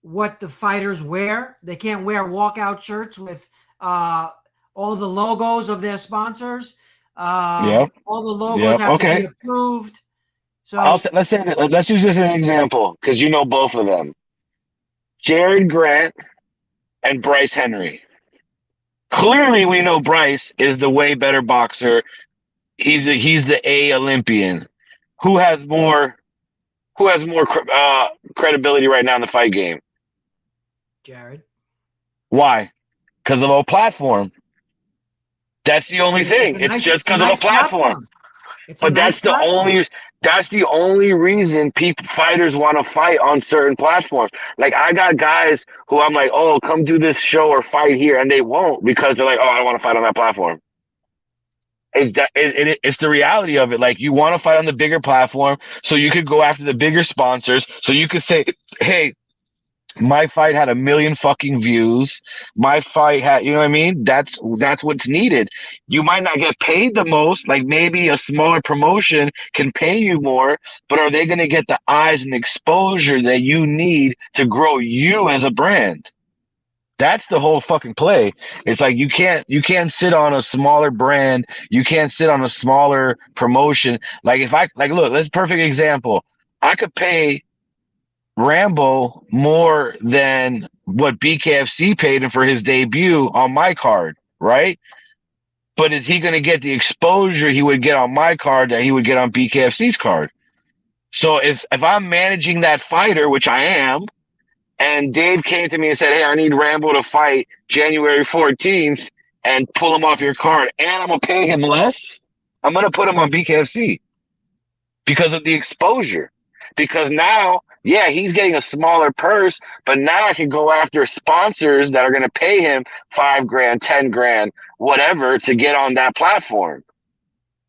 what the fighters wear. They can't wear walkout shirts with all the logos of their sponsors. All the logos have to be approved. So let's use this as an example because you know both of them. Jared Grant and Bryce Henry. Clearly, we know Bryce is the way better boxer. He's the A Olympian. Who has more credibility right now in the fight game? Jared. Why? Because of a platform. That's the only thing. It's just because of a platform. But that's the only reason fighters want to fight on certain platforms. Like I got guys who I'm like, oh, come do this show or fight here, and they won't because they're like, oh, I don't want to fight on that platform. It's the reality of it. Like you want to fight on the bigger platform, so you could go after the bigger sponsors, so you could say, hey, my fight had 1 million fucking views. My fight had, you know what I mean? That's what's needed. You might not get paid the most, like maybe a smaller promotion can pay you more, but are they going to get the eyes and exposure that you need to grow you as a brand? That's the whole fucking play. It's like you can't sit on a smaller brand. You can't sit on a smaller promotion. Like look, that's a perfect example. I could pay Rambo more than what BKFC paid him for his debut on my card, right? But is he going to get the exposure he would get on my card that he would get on BKFC's card? So if I'm managing that fighter, which I am, and Dave came to me and said, hey, I need Rambo to fight January 14th and pull him off your card, and I'm going to pay him less, I'm going to put him on BKFC because of the exposure. Because now, yeah, he's getting a smaller purse, but now I can go after sponsors that are going to pay him $5,000, $10,000, whatever, to get on that platform.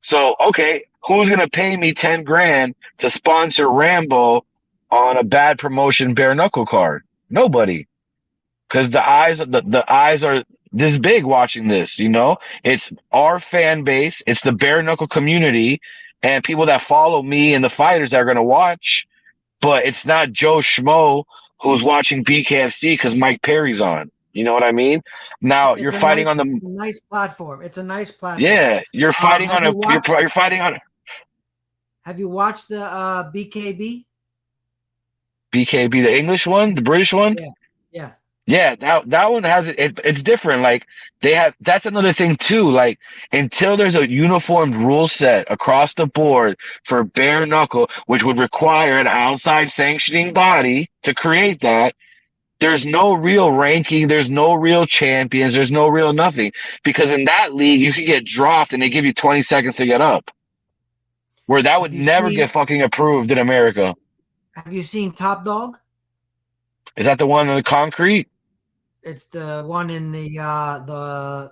So, okay, who's going to pay me $10,000 to sponsor Rambo on a bad promotion bare knuckle card? Nobody. Because the eyes are this big watching this, you know? It's our fan base, it's the bare knuckle community, and people that follow me and the fighters that are going to watch, but it's not Joe Schmo who's watching BKFC because Mike Perry's on. You know what I mean? Now It's you're a fighting nice, on the nice platform. It's a nice platform. yeah, you're fighting on Have you a watched? you're fighting on Have you watched the BKB? BKB, the English one, the British one. Yeah, yeah, Yeah, that one has it's different. Like they have that's another thing too. Like until there's a uniformed rule set across the board for bare knuckle, which would require an outside sanctioning body to create that, there's no real ranking, there's no real champions, there's no real nothing. Because in that league you could get dropped and they give you 20 seconds to get up. Where that Have would you never get seen? fucking approved in America. Have you seen Top Dog? Is that the one on the concrete? It's the one in the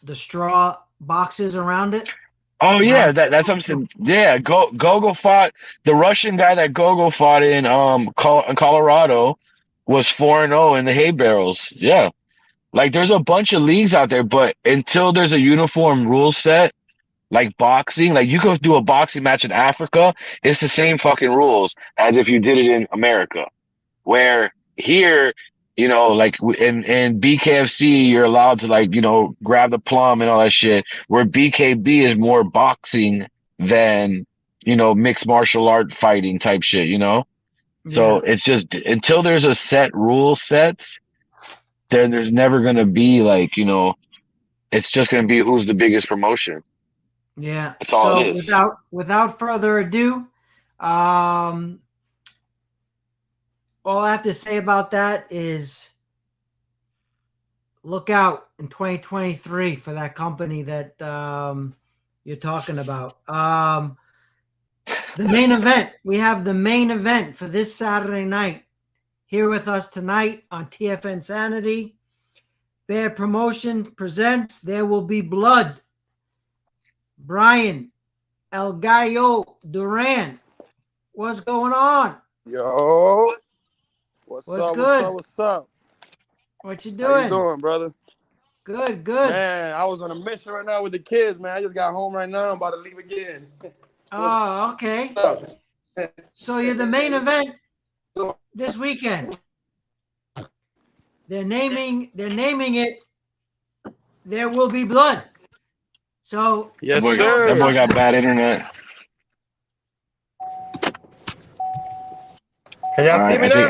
the straw boxes around it. Oh You yeah, have that's what I'm saying. Yeah, Gogo fought the Russian guy that Gogo fought in in Colorado was 4-0 in the hay barrels. Yeah. Like there's a bunch of leagues out there, but until there's a uniform rule set, like boxing, like you go do a boxing match in Africa, it's the same fucking rules as if you did it in America. Where here, like in BKFC, you're allowed to like, grab the plum and all that shit. Where BKB is more boxing than, mixed martial art fighting type shit. So yeah, it's just until there's a set rule sets, then there's never gonna be like, it's just gonna be who's the biggest promotion. yeah. That's all it So is. without further ado, um, all I have to say about that is look out in 2023 for that company that you're talking about. The main event. We have the main event for this Saturday night. Here with us tonight on TFN Sanity. Bear Promotion presents There Will Be Blood. Bryan, El Gallo, Duran. What's going on? Yo, what's What's up? What's good? up? What's up? What you How you doing? doing, brother? Good, good. Man, I was on a mission right now with the kids, man. I just got home right now. I'm about to leave again. What's Oh, okay. up? So you're the main event this weekend. They're naming it There Will Be Blood. So Yes, tell us That boy sir. about got this. bad internet. Can All y'all see right, me now?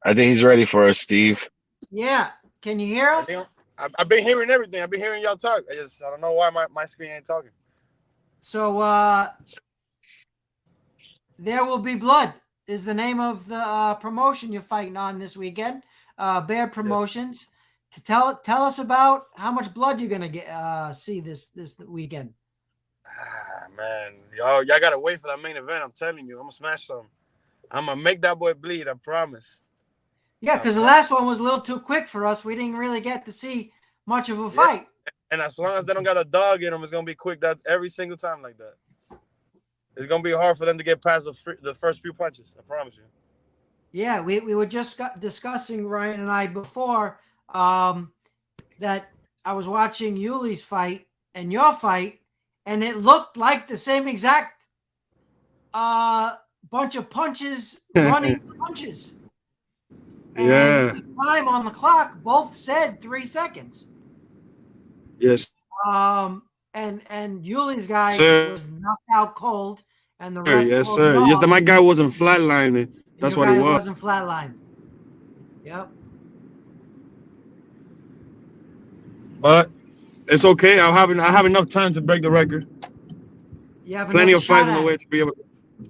I think he's ready for us, Steve. Yeah. Can you hear I us? think I've been hearing everything. I've been hearing y'all talk. I don't know why my screen ain't talking. So There Will Be Blood is the name of the promotion you're fighting on this weekend. Bear Yes. Promotions. To tell us about how much blood you're gonna get see this weekend. Man, y'all gotta wait for that main event. I'm telling you, I'm gonna smash something. I'm gonna make that boy bleed. I promise. Yeah, I because the pro- last one was a little too quick for us. We didn't really get to see much of a yeah. fight. And as long as they don't got a dog in them, it's gonna be quick. That every single time like that. It's gonna be hard for them to get past the first few punches. I promise you. Yeah, we were just discussing, Ryan and I, before that I was watching Yuli's fight and your fight, and it looked like the same exact bunch of punches, running punches. And Yeah. the time on the clock both said 3 seconds. Yes, And Yuli's guy sir. was knocked out cold, and the ref Yes, called it sir. Yes, that off, my guy wasn't flatlining. and That's your what it guy was. wasn't flatlined. Yep. But it's okay. I have enough time to break the record. You have Plenty another of fights shot on the at way it. to be able.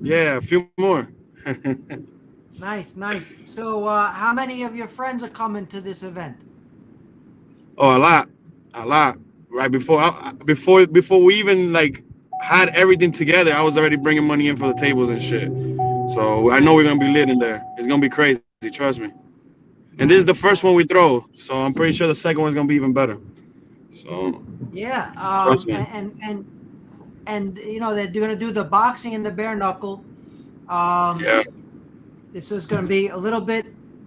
Yeah, a few more. Nice, nice. So, how many of your friends are coming to this event? Oh, a lot. Right before we even like had everything together, I was already bringing money in for the tables and shit. So I know we're Nice, gonna be lit in there. It's gonna be crazy. Trust me. And this is the nice, first one we nice. throw, so I'm pretty sure the second one's gonna be even better. So Yeah. trust me. And you know they're going to do the boxing and the bare knuckle. Um, Yeah. this is going to be a little bit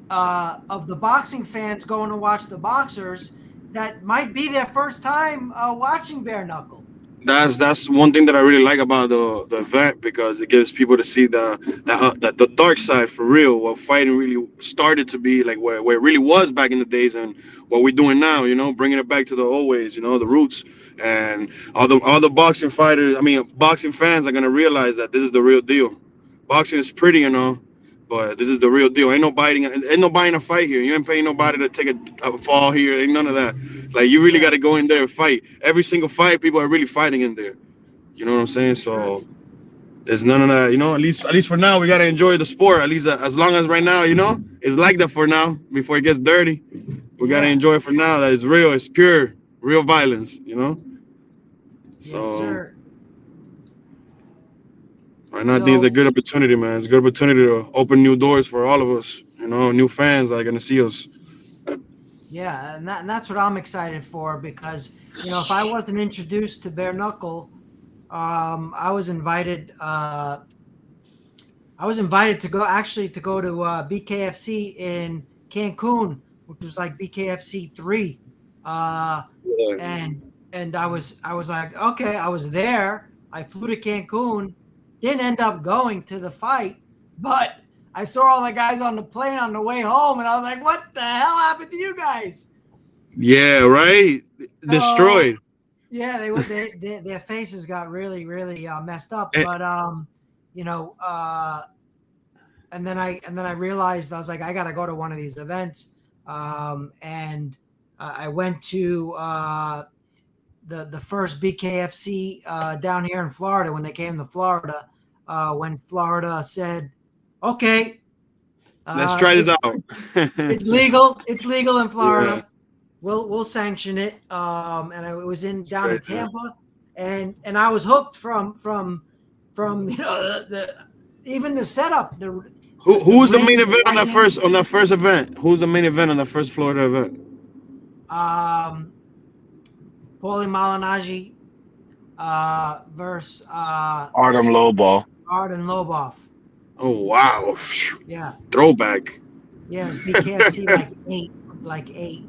of the boxing fans going to watch the boxers that might be their first time watching bare knuckle. That's one thing that I really like about the event, because it gives people to see the dark side for real, what fighting really started to be, like where it really was back in the days, and what we're doing now, bringing it back to the old ways, the roots. And all the boxing fighters, I mean boxing fans, are gonna realize that this is the real deal. Boxing is pretty, but this is the real deal. Ain't no buying a fight here. You ain't paying nobody to take a fall here. Ain't none of that. Like, you really Yeah, got to go in there and fight. Every single fight, people are really fighting in there. You know what I'm saying? sure. So there's none of that. At least for now, we gotta enjoy the sport. At least as long as right now, it's like that for now. Before it gets dirty, we gotta Yeah, enjoy it for now. That is real. It's pure, real violence. yes, So sir. right now, I think it's a So good opportunity, man. It's a good opportunity to open new doors for all of us. New fans are gonna see us. yeah, and that's what I'm excited for because if I wasn't introduced to bare knuckle, I was invited. I was invited to go actually to go to BKFC in Cancun, which was like BKFC 3, uh, Yeah. and I was like, okay, I was there. I flew to Cancun, didn't end up going to the fight, but I saw all the guys on the plane on the way home, and I was like, what the hell happened to you guys? Yeah, right. So Destroyed. yeah, their faces got really really messed up, And, but you know. And then I realized I was like, I got to go to one of these events, and I went to the first BKFC down here in Florida when they came to Florida. When Florida said, "Okay, let's try this it's out. it's legal in Yeah, Florida. We'll sanction it." And I was in it's down in crazy. Tampa, and I was hooked from the even the setup Who the was the main ring, the event lighting. on that first event? Who's the main event on that first Florida event? Um, Paulie Malignaggi versus Artem Lowball. Arden Lobov. Oh wow, Yeah, throwback. yeah, it was BKFC like eight.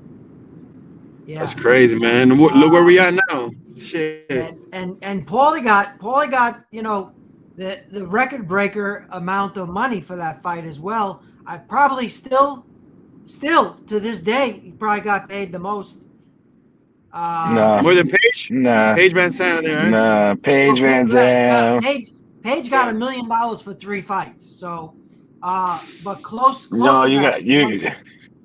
That's Yeah, crazy, man. Look where we um, at now. Shit. and Paulie got the record breaker amount of money for that fight as well. I probably still to this day he probably got paid the most. Nah, More than Paige? nah, Paige Van Sandy, right? nah. Well, Paige Van Zam. Paige got $1 million for 3 fights. So, but close No, to you that got one. you.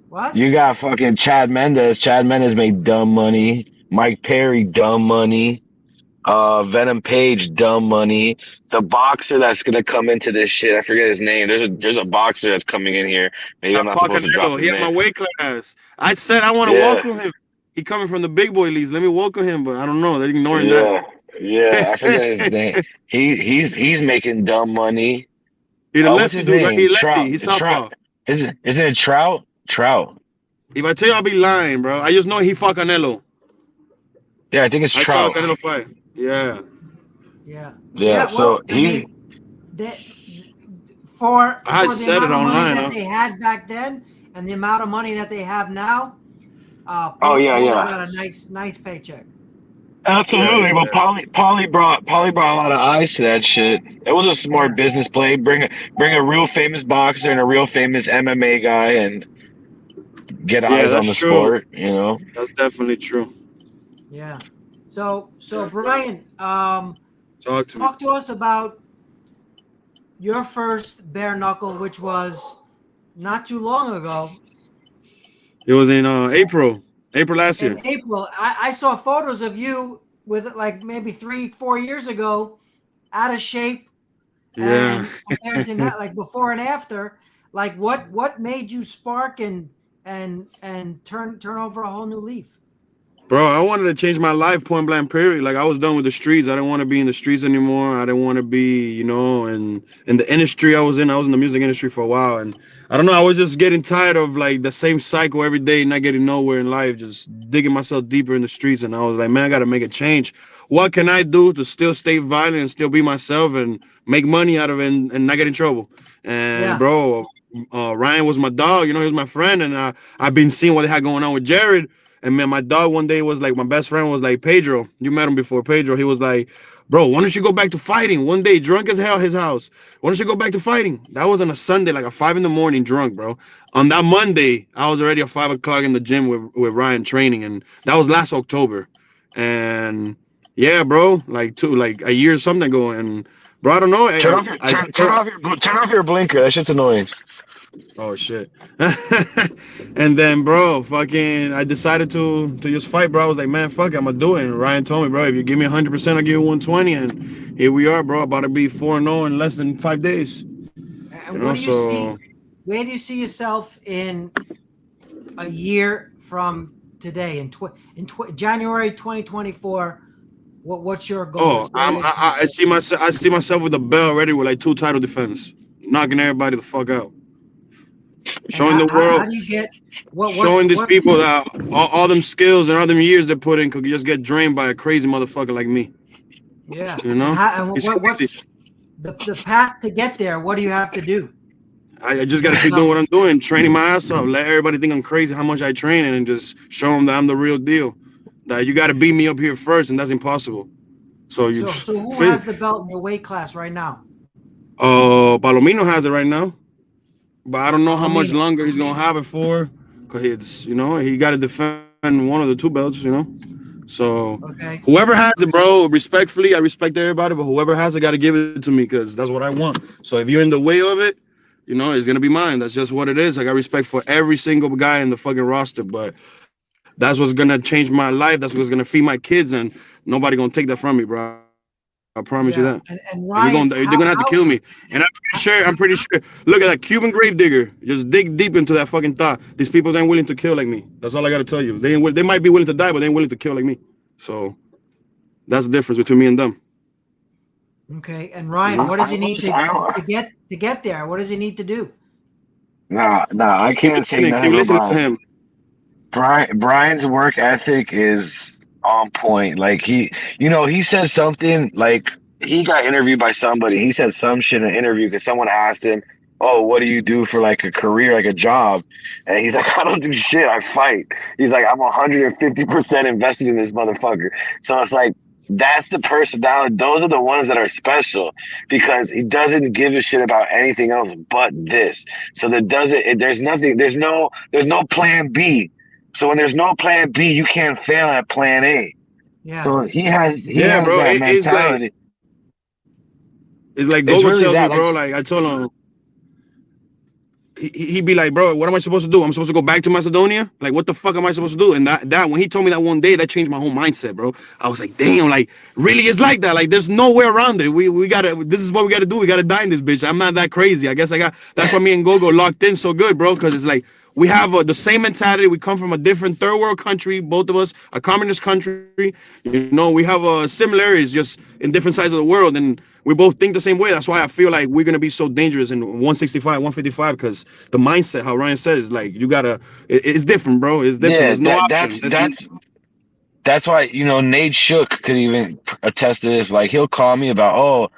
What? You got fucking Chad Mendes. Chad Mendes made dumb money. Mike Perry, dumb money. Venom Page, dumb money. The boxer that's gonna come into this shit, I forget his name. There's a boxer that's coming in here. Maybe I'm That not fucking supposed to drop Gallo. his He had name. my weight class. I said I want to Yeah, welcome him. He coming from the big boy leagues. Let me welcome him, but I don't know. They're ignoring that. yeah, yeah. I forget his name. He's making dumb money. He the What's lefty his dude, right? He name? lefty. Trout. He's Trout. southpaw. Isn't it Trout? Trout. If I tell you, I'll be lying, bro. I just know he fought Canelo. Yeah, I think it's I saw Trout. Canelo fight. Yeah. Yeah, Yeah, yeah. so Well, I he's mean, they, for I had the said it amount of money online, that huh? they had back then and the amount of money that they have now, oh yeah, Paulie yeah. got a nice paycheck. Yeah, Absolutely. Well, yeah, Polly brought a lot of eyes to that shit. It was a Yeah, smart business play. Bring a real famous boxer and a real famous MMA guy and get yeah. eyes on That's the true. sport, you know? That's definitely true. yeah. So Brian, Talk to me. talk to us about your first bare knuckle, which was not too long ago. It was in April last In year. April, I saw photos of you with like maybe 3 4 years ago, out of shape, Yeah. and compared to now, like before and after. Like what made you spark and turn over a whole new leaf? Bro, I wanted to change my life, point blank period. Like, I was done with the streets. I didn't want to be in the streets anymore. I didn't want to be, in the industry I was in. I was in the music industry for a while, and I don't know. I was just getting tired of like the same cycle every day, not getting nowhere in life, just digging myself deeper in the streets. And I was like, man, I got to make a change. What can I do to still stay violent and still be myself and make money out of it and not get in trouble? And Yeah, bro, Ryan was my dog. He was my friend, and I've been seeing what they had going on with Jared. And man, my dog one day was like, my best friend was like, Pedro, you met him before, Pedro. He was like, bro, why don't you go back to fighting? One day, drunk as hell, at his house. Why don't you go back to fighting? That was on a Sunday, like at 5 a.m, drunk, bro. On that Monday, I was already at 5 o'clock in the gym with Ryan training, and that was last October. And yeah, bro, like a year or something ago. And bro, I don't know. Turn off your blinker. That shit's annoying. Oh shit. And then bro, fucking I decided to just fight, bro. I was like, man, fuck it, I'm gonna do it. And Ryan told me, bro, if you give me 100%, I'll give you 120. And here we are, bro, about to be 4-0 in less than 5 days. And what do you see? Where do you see yourself in a year from today? In January 2024, what's your goal? I see myself with a belt ready with like 2 title defense, knocking everybody the fuck out. Showing the world, how do you get showing these people that all them skills and all them years they put in could just get drained by a crazy motherfucker like me. Yeah, you know. What's the path to get there? What do you have to do? I just gotta keep doing what I'm doing, training my ass off. Let everybody think I'm crazy how much I train, and just show them that I'm the real deal. That you got to beat me up here first, and that's impossible. So who has the belt in your weight class right now? Palomino has it right now. But I don't know how much longer he's gonna have it for, cause it's he got to defend one of the 2 belts, So whoever has it, bro, respectfully, I respect everybody, but whoever has it got to give it to me, cause that's what I want. So if you're in the way of it, it's gonna be mine. That's just what it is. I got respect for every single guy in the fucking roster, but that's what's gonna change my life. That's what's gonna feed my kids, and nobody gonna take that from me, bro. I promise you that. And Ryan, they're gonna have to kill me. And I'm pretty sure. Look at that Cuban grave digger. Just dig deep into that fucking thought. These people ain't willing to kill like me. That's all I gotta tell you. They might be willing to die, but they ain't willing to kill like me. So that's the difference between me and them. Okay. And Ryan, what does he need to get there? What does he need to do? Nah, I can't say nothing. Keep listening to him. Bryan's work ethic is on point. Like he said something, like he got interviewed by somebody. He said some shit in an interview because someone asked him, "Oh, what do you do for like a career, like a job?" And he's like, "I don't do shit. I fight." He's like, "I'm 150% invested in this motherfucker." So it's like that's the personality. Those are the ones that are special because he doesn't give a shit about anything else but this. So there's no plan B. So when there's no plan B, you can't fail at plan A. Yeah. So he has bro, that mentality. It's like Gogo tells me, bro, like I told him, he'd be like, bro, what am I supposed to do? I'm supposed to go back to Macedonia? Like, what the fuck am I supposed to do? And that when he told me that one day, that changed my whole mindset, bro. I was like, damn, like, really it's like that. Like, there's no way around it. We gotta, this is what we gotta do. We gotta die in this bitch. I'm not that crazy. I guess that's why me and Gogo locked in so good, bro, because it's like, we have the same mentality. We come from a different 3rd world country, both of us, a communist country. We have similarities just in different sides of the world, and we both think the same way. That's why I feel like we're gonna be so dangerous in 165, 155, because the mindset, how Ryan says, like it's different, bro. It's different. Yeah, there's no option. That's why Nate Shook could even attest to this. Like he'll call me about, oh,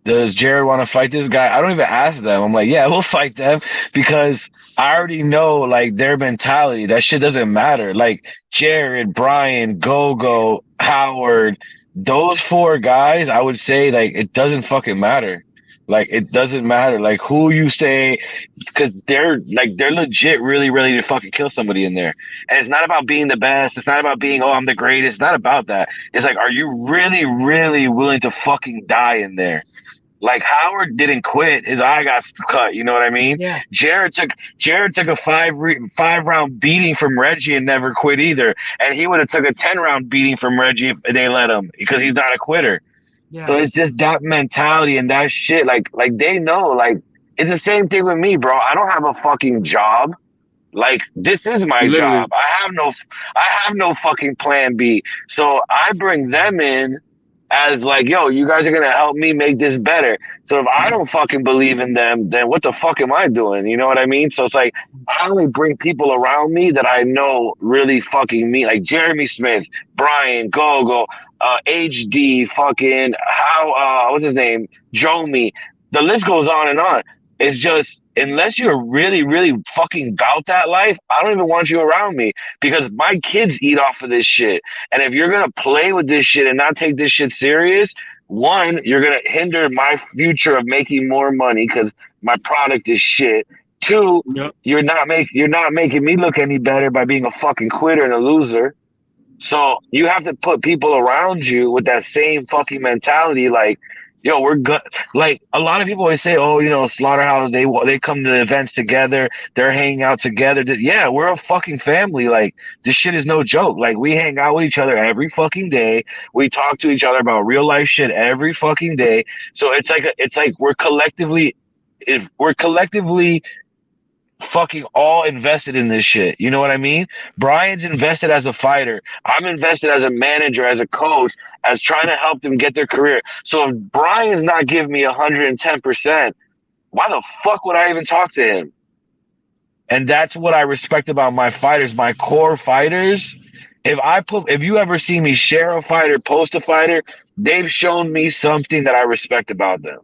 does Jared want to fight this guy? I don't even ask them. I'm like, yeah, we'll fight them because I already know like their mentality. That shit doesn't matter. Like Jared, Bryan, Gogo, Howard, those 4 guys, I would say like it doesn't fucking matter. Like it doesn't matter like who you say, because they're legit really ready to fucking kill somebody in there. And it's not about being the best. It's not about being, oh, I'm the greatest. It's not about that. It's like, are you really, really willing to fucking die in there? Like Howard didn't quit. His eye got cut. You know what I mean? Yeah. Jared took a 5-round beating from Reggie and never quit either. And he would have took a 10-round beating from Reggie if they let him because he's not a quitter. Yeah. So it's just that mentality and that shit. Like they know. Like it's the same thing with me, bro. I don't have a fucking job. Like this is my job. I have no fucking plan B. So I bring them in as like, yo, you guys are gonna help me make this better. So if I don't fucking believe in them, then what the fuck am I doing? You know what I mean? So it's like I only bring people around me that I know really fucking me, like Jeremy Smith, Bryan, Gogo, HD, fucking what's his name, Jomi. The list goes on and on. It's just unless you're really, really fucking about that life, I don't even want you around me because my kids eat off of this shit. And if you're gonna play with this shit and not take this shit serious, one, you're gonna hinder my future of making more money because my product is shit. Two, Yep. you're not making me look any better by being a fucking quitter and a loser. So you have to put people around you with that same fucking mentality. Like, yo, we're good. Like a lot of people always say, oh, you know, Slaughterhouse. They come to the events together. They're hanging out together. Yeah, we're a fucking family. Like this shit is no joke. Like we hang out with each other every fucking day. We talk to each other about real life shit every fucking day. So it's like we're collectively fucking all invested in this shit. You know what I mean? Bryan's invested as a fighter. I'm invested as a manager, as a coach, as trying to help them get their career. So if Bryan's not giving me 110%, why the fuck would I even talk to him? And that's what I respect about my fighters, my core fighters. If you ever see me share a fighter, post a fighter, they've shown me something that I respect about them.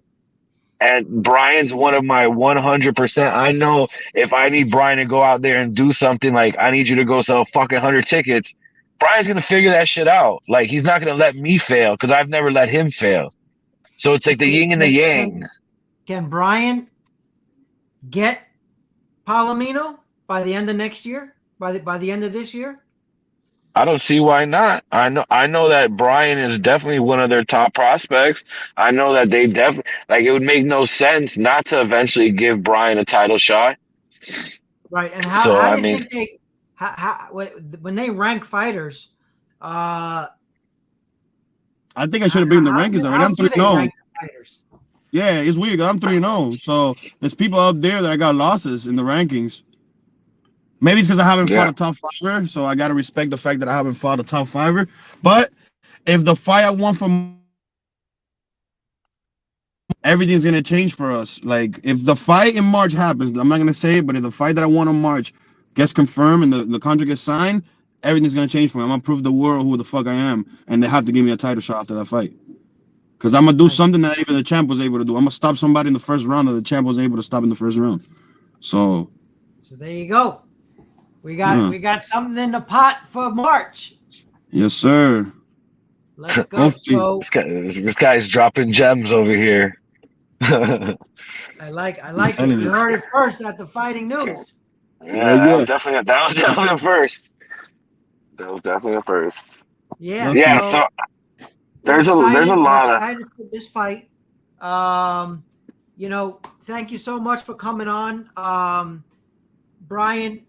And Bryan's one of my 100%. I know if I need Bryan to go out there and do something like I need you to go sell fucking 100 tickets, Bryan's gonna figure that shit out. Like he's not gonna let me fail because I've never let him fail. So it's like the yin and the yang. Can Bryan get Palomino by the end of next year? By the end of this year? I don't see why not. I know that Bryan is definitely one of their top prospects. I know that they definitely like it would make no sense not to eventually give Bryan a title shot. Right. And So, how I do you mean- think when they rank fighters, I think I should have been in the rankings already. I'm 3-0. Fighters? Yeah, it's weird. I'm 3-0. So there's people up there that I got losses in the rankings. Maybe it's because I haven't fought a top fiver, so I gotta respect the fact that I haven't fought a top fiver. But if the fight I won from, everything's gonna change for us. Like if the fight in March happens, I'm not gonna say it, but if the fight that I won in March gets confirmed and the contract gets signed, everything's gonna change for me. I'm gonna prove the world who the fuck I am, and they have to give me a title shot after that fight. Because I'm gonna do something that even the champ was able to do. I'm gonna stop somebody in the first round that the champ was able to stop in the first round. So there you go. We got something in the pot for March. Yes, sir. Let's go. So this guy's dropping gems over here. I like it. You heard it first at the Fighting News. Yeah, that was definitely a first. That was definitely a first. Yeah. Yeah. So there's a lot of excited for this fight. You know, thank you so much for coming on. Bryan,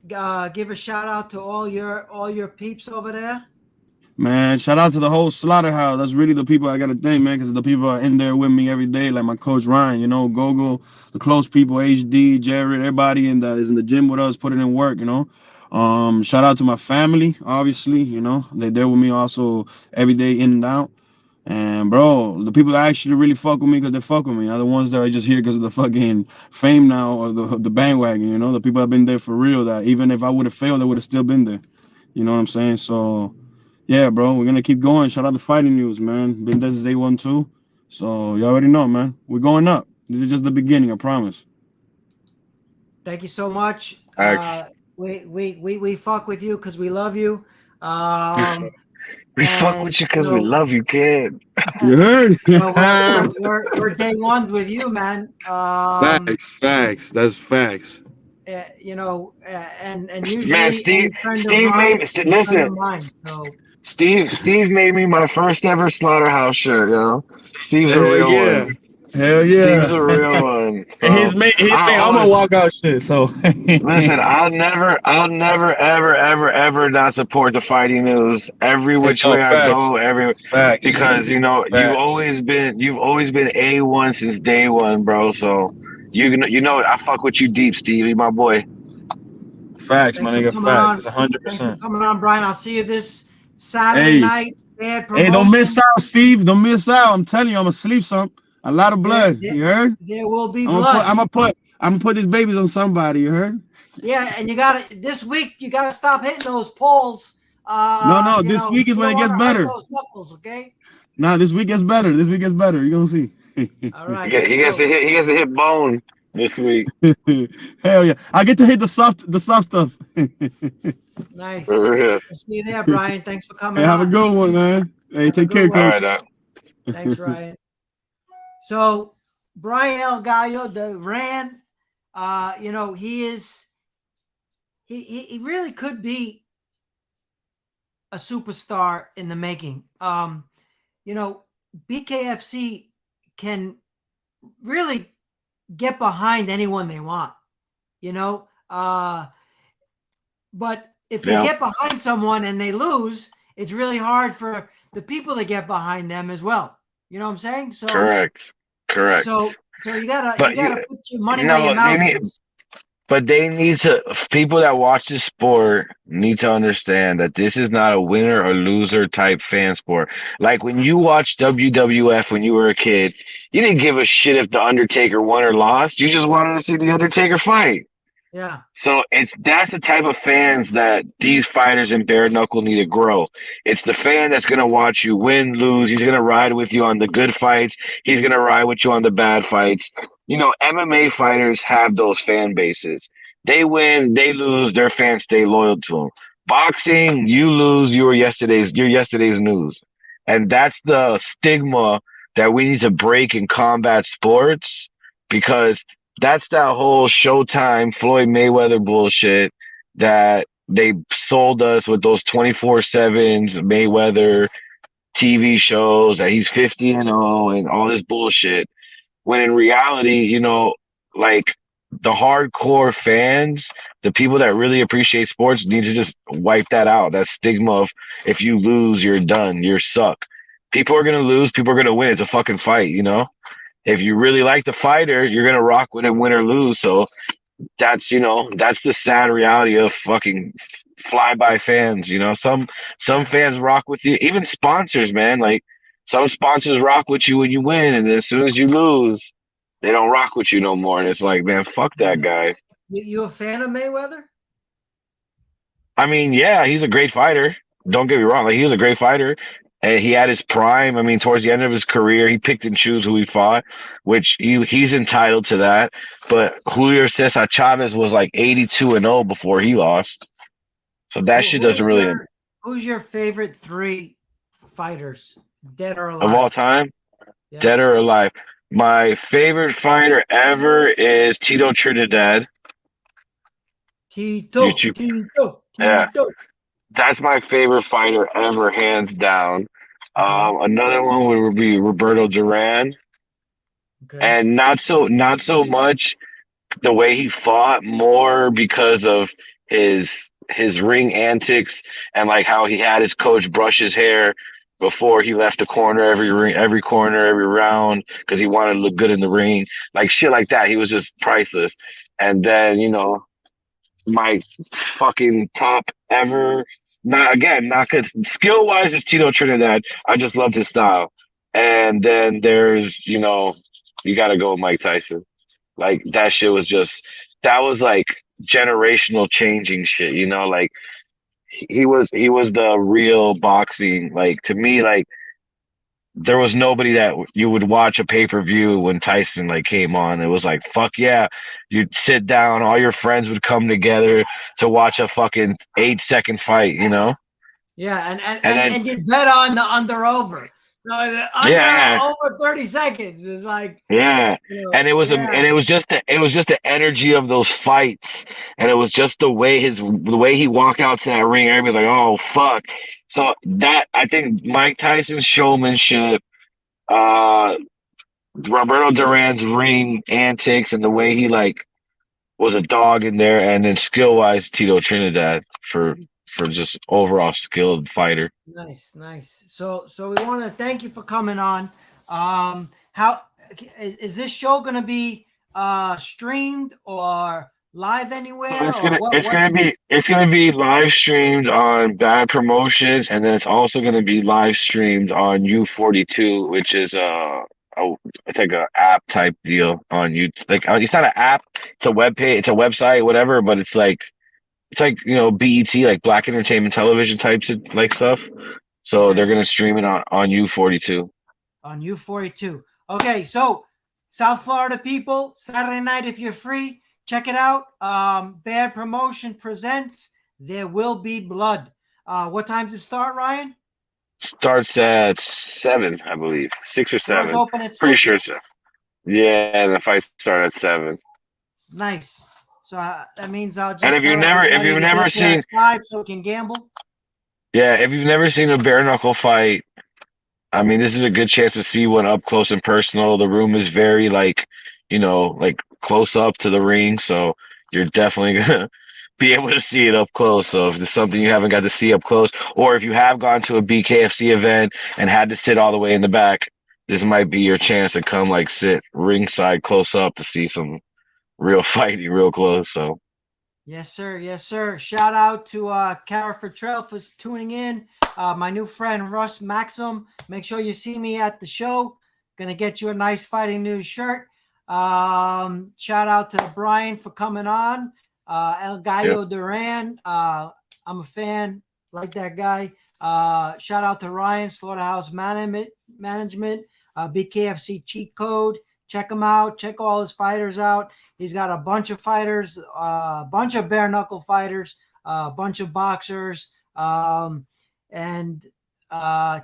give a shout out to all your peeps over there. Man, shout out to the whole Slaughterhouse. That's really the people I gotta thank, man, because the people are in there with me every day, like my coach Ryan, you know, Gogo, the close people, HD, Jared, everybody is in the gym with us, putting in work, you know. Shout out to my family, obviously, you know, they're there with me also every day, in and out. And bro, the people that actually really fuck with me because they fuck with me are the ones that are just here because of the fucking fame now or the bandwagon, you know. The people that have been there for real, that even if I would have failed, they would have still been there. You know what I'm saying? So yeah, bro, we're gonna keep going. Shout out to Fighting News, man. Been there since A1 too. So you already know, man. We're going up. This is just the beginning, I promise. Thank you so much. Thanks. We fuck with you because we love you. We fuck with you because we love you, kid. You heard? We're day ones with you, man. Facts. That's facts. You know, and usually, Man, Steve made me listen. Steve made me my first ever Slaughterhouse shirt, yo. Steve's a real one. Hell yeah. Steve's a real one. So, he's made all my walkout shit. So listen, I'll never, ever not support the Fighting News. Every which way I go, because you know you've always been A1 since day one, bro. So you know I fuck with you deep, Stevie, my boy. Facts, my nigga. Facts, 100%. Thanks for coming on, Bryan. I'll see you this Saturday night. Hey, don't miss out, Steve. Don't miss out. I'm telling you, I'm gonna sleep some. A lot of blood. You heard? There will be blood. I'm gonna put these babies on somebody. You heard? Yeah, and this week you gotta stop hitting those poles. No. This week is when it gets better. Those knuckles, okay? Nah, this week gets better. You're gonna see. All right. He gets to hit bone. this week. Hell yeah! I get to hit the soft stuff. Nice. For real. We'll see you there, Brian. Thanks for coming Hey, have a on. good one, man. Hey, Have a take good care, one. All coach. right. Thanks, Ryan. So Brian El Gallo, Duran, you know, he really could be a superstar in the making. You know, BKFC can really get behind anyone they want, you know. But if they Yeah. get behind someone and they lose, it's really hard for the people to get behind them as well. You know what I'm saying? So Correct. so you gotta But put your money where your no, mouth is. they need to. People that watch this sport need to understand that this is not a winner or loser type fan sport. Like when you watch WWF when you were a kid, you didn't give a shit if the Undertaker won or lost. You just wanted to see the Undertaker fight. Yeah. So that's the type of fans that these fighters in bare knuckle need to grow. It's the fan that's gonna watch you win, lose. He's gonna ride with you on the good fights. He's gonna ride with you on the bad fights. You know, MMA fighters have those fan bases. They win, they lose, their fans stay loyal to them. Boxing, you lose, you're yesterday's news. And that's the stigma that we need to break in combat sports because that's that whole Showtime Floyd Mayweather bullshit that they sold us with those 24/7s Mayweather TV shows that he's 50-0 and all this bullshit. When in reality, you know, like the hardcore fans, the people that really appreciate sports need to just wipe that out. That stigma of if you lose, you're done, you're suck. People are gonna lose, people are gonna win. It's a fucking fight, you know? If you really like the fighter, you're gonna rock with him, win or lose. So that's the sad reality of fucking flyby fans. You know, some fans rock with you, even sponsors, man. Like some sponsors rock with you when you win, and then as soon as you lose, they don't rock with you no more. And it's like, man, fuck that guy. You a fan of Mayweather? I mean, yeah, he's a great fighter. Don't get me wrong. Like he was a great fighter. And he had his prime. I mean, towards the end of his career, he picked and chose who he fought, which he's entitled to that. But Julio Cesar Chavez was like 82-0 before he lost. So that shit doesn't really Who's your favorite 3 fighters, dead or alive? of all time, Yeah. dead or alive. My favorite fighter ever is Tito Trinidad. Tito. Yeah. That's my favorite fighter ever, hands down. Okay. Another one would be Roberto Duran, Okay. and not so much the way he fought, more because of his ring antics and like how he had his coach brush his hair before he left the corner every corner, every round because he wanted to look good in the ring, like shit like that. He was just priceless. And then my fucking top ever. Not because skill wise, it's Tito Trinidad. I just loved his style. And then there's, you got to go with Mike Tyson. Like that was like generational changing shit. Like he was the real boxing. Like to me, like there was nobody that you would watch a pay-per-view when Tyson like came on. It was like, fuck yeah. You'd sit down, all your friends would come together to watch a fucking 8-second fight, Yeah, And then and you bet on the under over. So the under over 30 seconds is like and it was and it was just the energy of those fights, and it was just the way he walked out to that ring. Everybody's like, oh fuck. So that I think Mike Tyson's showmanship, Roberto Duran's ring antics, and the way he like was a dog in there, and then skill wise, Tito Trinidad for just overall skilled fighter. Nice. So we want to thank you for coming on. How is this show going to be streamed or live anywhere? So it's gonna be live streamed on Bad Promotions, and then it's also gonna be live streamed on U42, which is it's like a app type deal on you. Like it's not an app, it's a web page, it's a website, whatever. But it's like BET, like Black Entertainment Television types of like stuff. So they're gonna stream it on U42. On U42. Okay, so South Florida people, Saturday night, if you're free, check it out. Bad Promotion presents There Will Be Blood. What time does it start, Ryan? Starts at 7, I believe. 6 or Doors 7. open at Pretty 6. sure it's yeah, the fights start at 7. Nice. So that means I'll And just tell if everybody you've to never get there seen at 5 so we can gamble. yeah, if you've never seen a bare knuckle fight, I mean, this is a good chance to see one up close and personal. The room is very like, like close up to the ring, so you're definitely gonna be able to see it up close. So if there's something you haven't got to see up close, or if you have gone to a BKFC event and had to sit all the way in the back, this might be your chance to come like sit ringside close up to see some real fighting real close. So Yes, sir. Yes, sir. Shout out to Cara Fertrell for tuning in. My new friend Russ Maxim. Make sure you see me at the show. Gonna get you a nice Fighting News shirt. Shout out to Bryan for coming on. El Gallo Duran. I'm a fan. Like that guy. Shout out to Ryan, Slaughterhouse Management, BKFC Cheat Code. Check him out. Check all his fighters out. He's got a bunch of fighters, a bunch of bare knuckle fighters, a bunch of boxers, and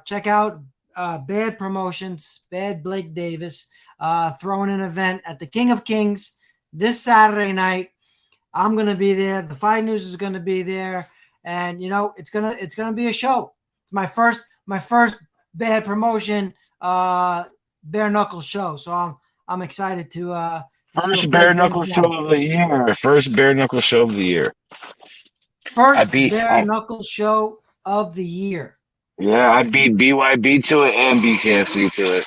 check out Bad Promotions, Bad Blake Davis, throwing an event at the King of Kings this Saturday night. I'm gonna be there. The Fight News is gonna be there, and it's gonna be a show. It's my first Bad Promotion bare knuckle show, so I'm excited to see first what bare Blake brings knuckle show down. of the year. First bare knuckle show of the year. First bare knuckle show of the year. Yeah, I beat BYB to it and BKFC to it.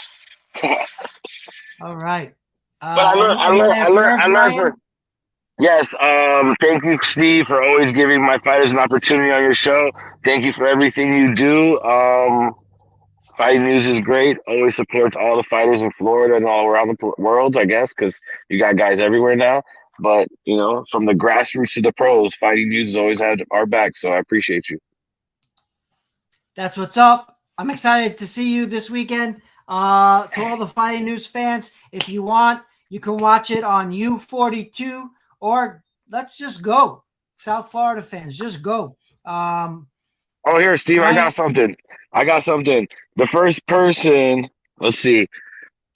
All right. But Any last words, I learned Ryan? for yes. Thank you, Steve, for always giving my fighters an opportunity on your show. Thank you for everything you do. Fighting News is great. Always supports all the fighters in Florida and all around the world, I guess, because you got guys everywhere now. But from the grassroots to the pros, Fighting News has always had our back. So I appreciate you. That's what's up. I'm excited to see you this weekend. To all the Fighting News fans, if you want, you can watch it on U42, or let's just go. South Florida fans, just go. Oh, here, Steve, Ryan? I got something. The first person, let's see.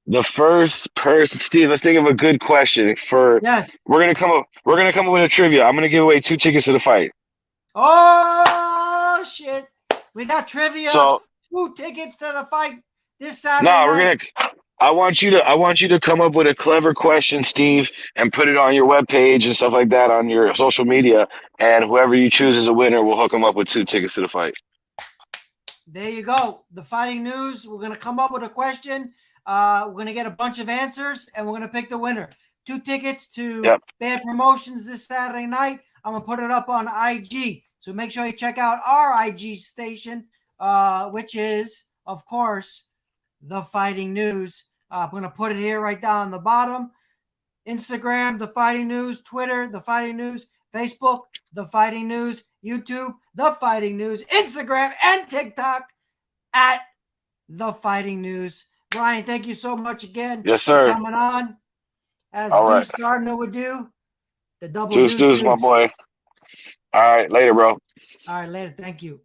The first person, Steve, let's think of a good question for. Yes. We're gonna come up with a trivia. I'm gonna give away 2 tickets to the fight. Oh shit. We got trivia. So 2 tickets to the fight this Saturday. no, night. I want you to come up with a clever question, Steve, and put it on your webpage and stuff like that on your social media. And whoever you choose as a winner, we'll hook them up with 2 tickets to the fight. There you go. The Fighting News. We're gonna come up with a question. We're gonna get a bunch of answers, and we're gonna pick the winner. 2 tickets to Bad Promotions this Saturday night. I'm gonna put it up on IG. So make sure you check out our IG station, which is, of course, The Fighting News. I'm going to put it here right down on the bottom. Instagram, The Fighting News. Twitter, The Fighting News. Facebook, The Fighting News. YouTube, The Fighting News. Instagram and TikTok at The Fighting News. Bryan, thank you so much again. Yes, sir. For coming on. As Deuce Gardner would do. The double Deuce, my boy. All right, later, bro. All right, later. Thank you.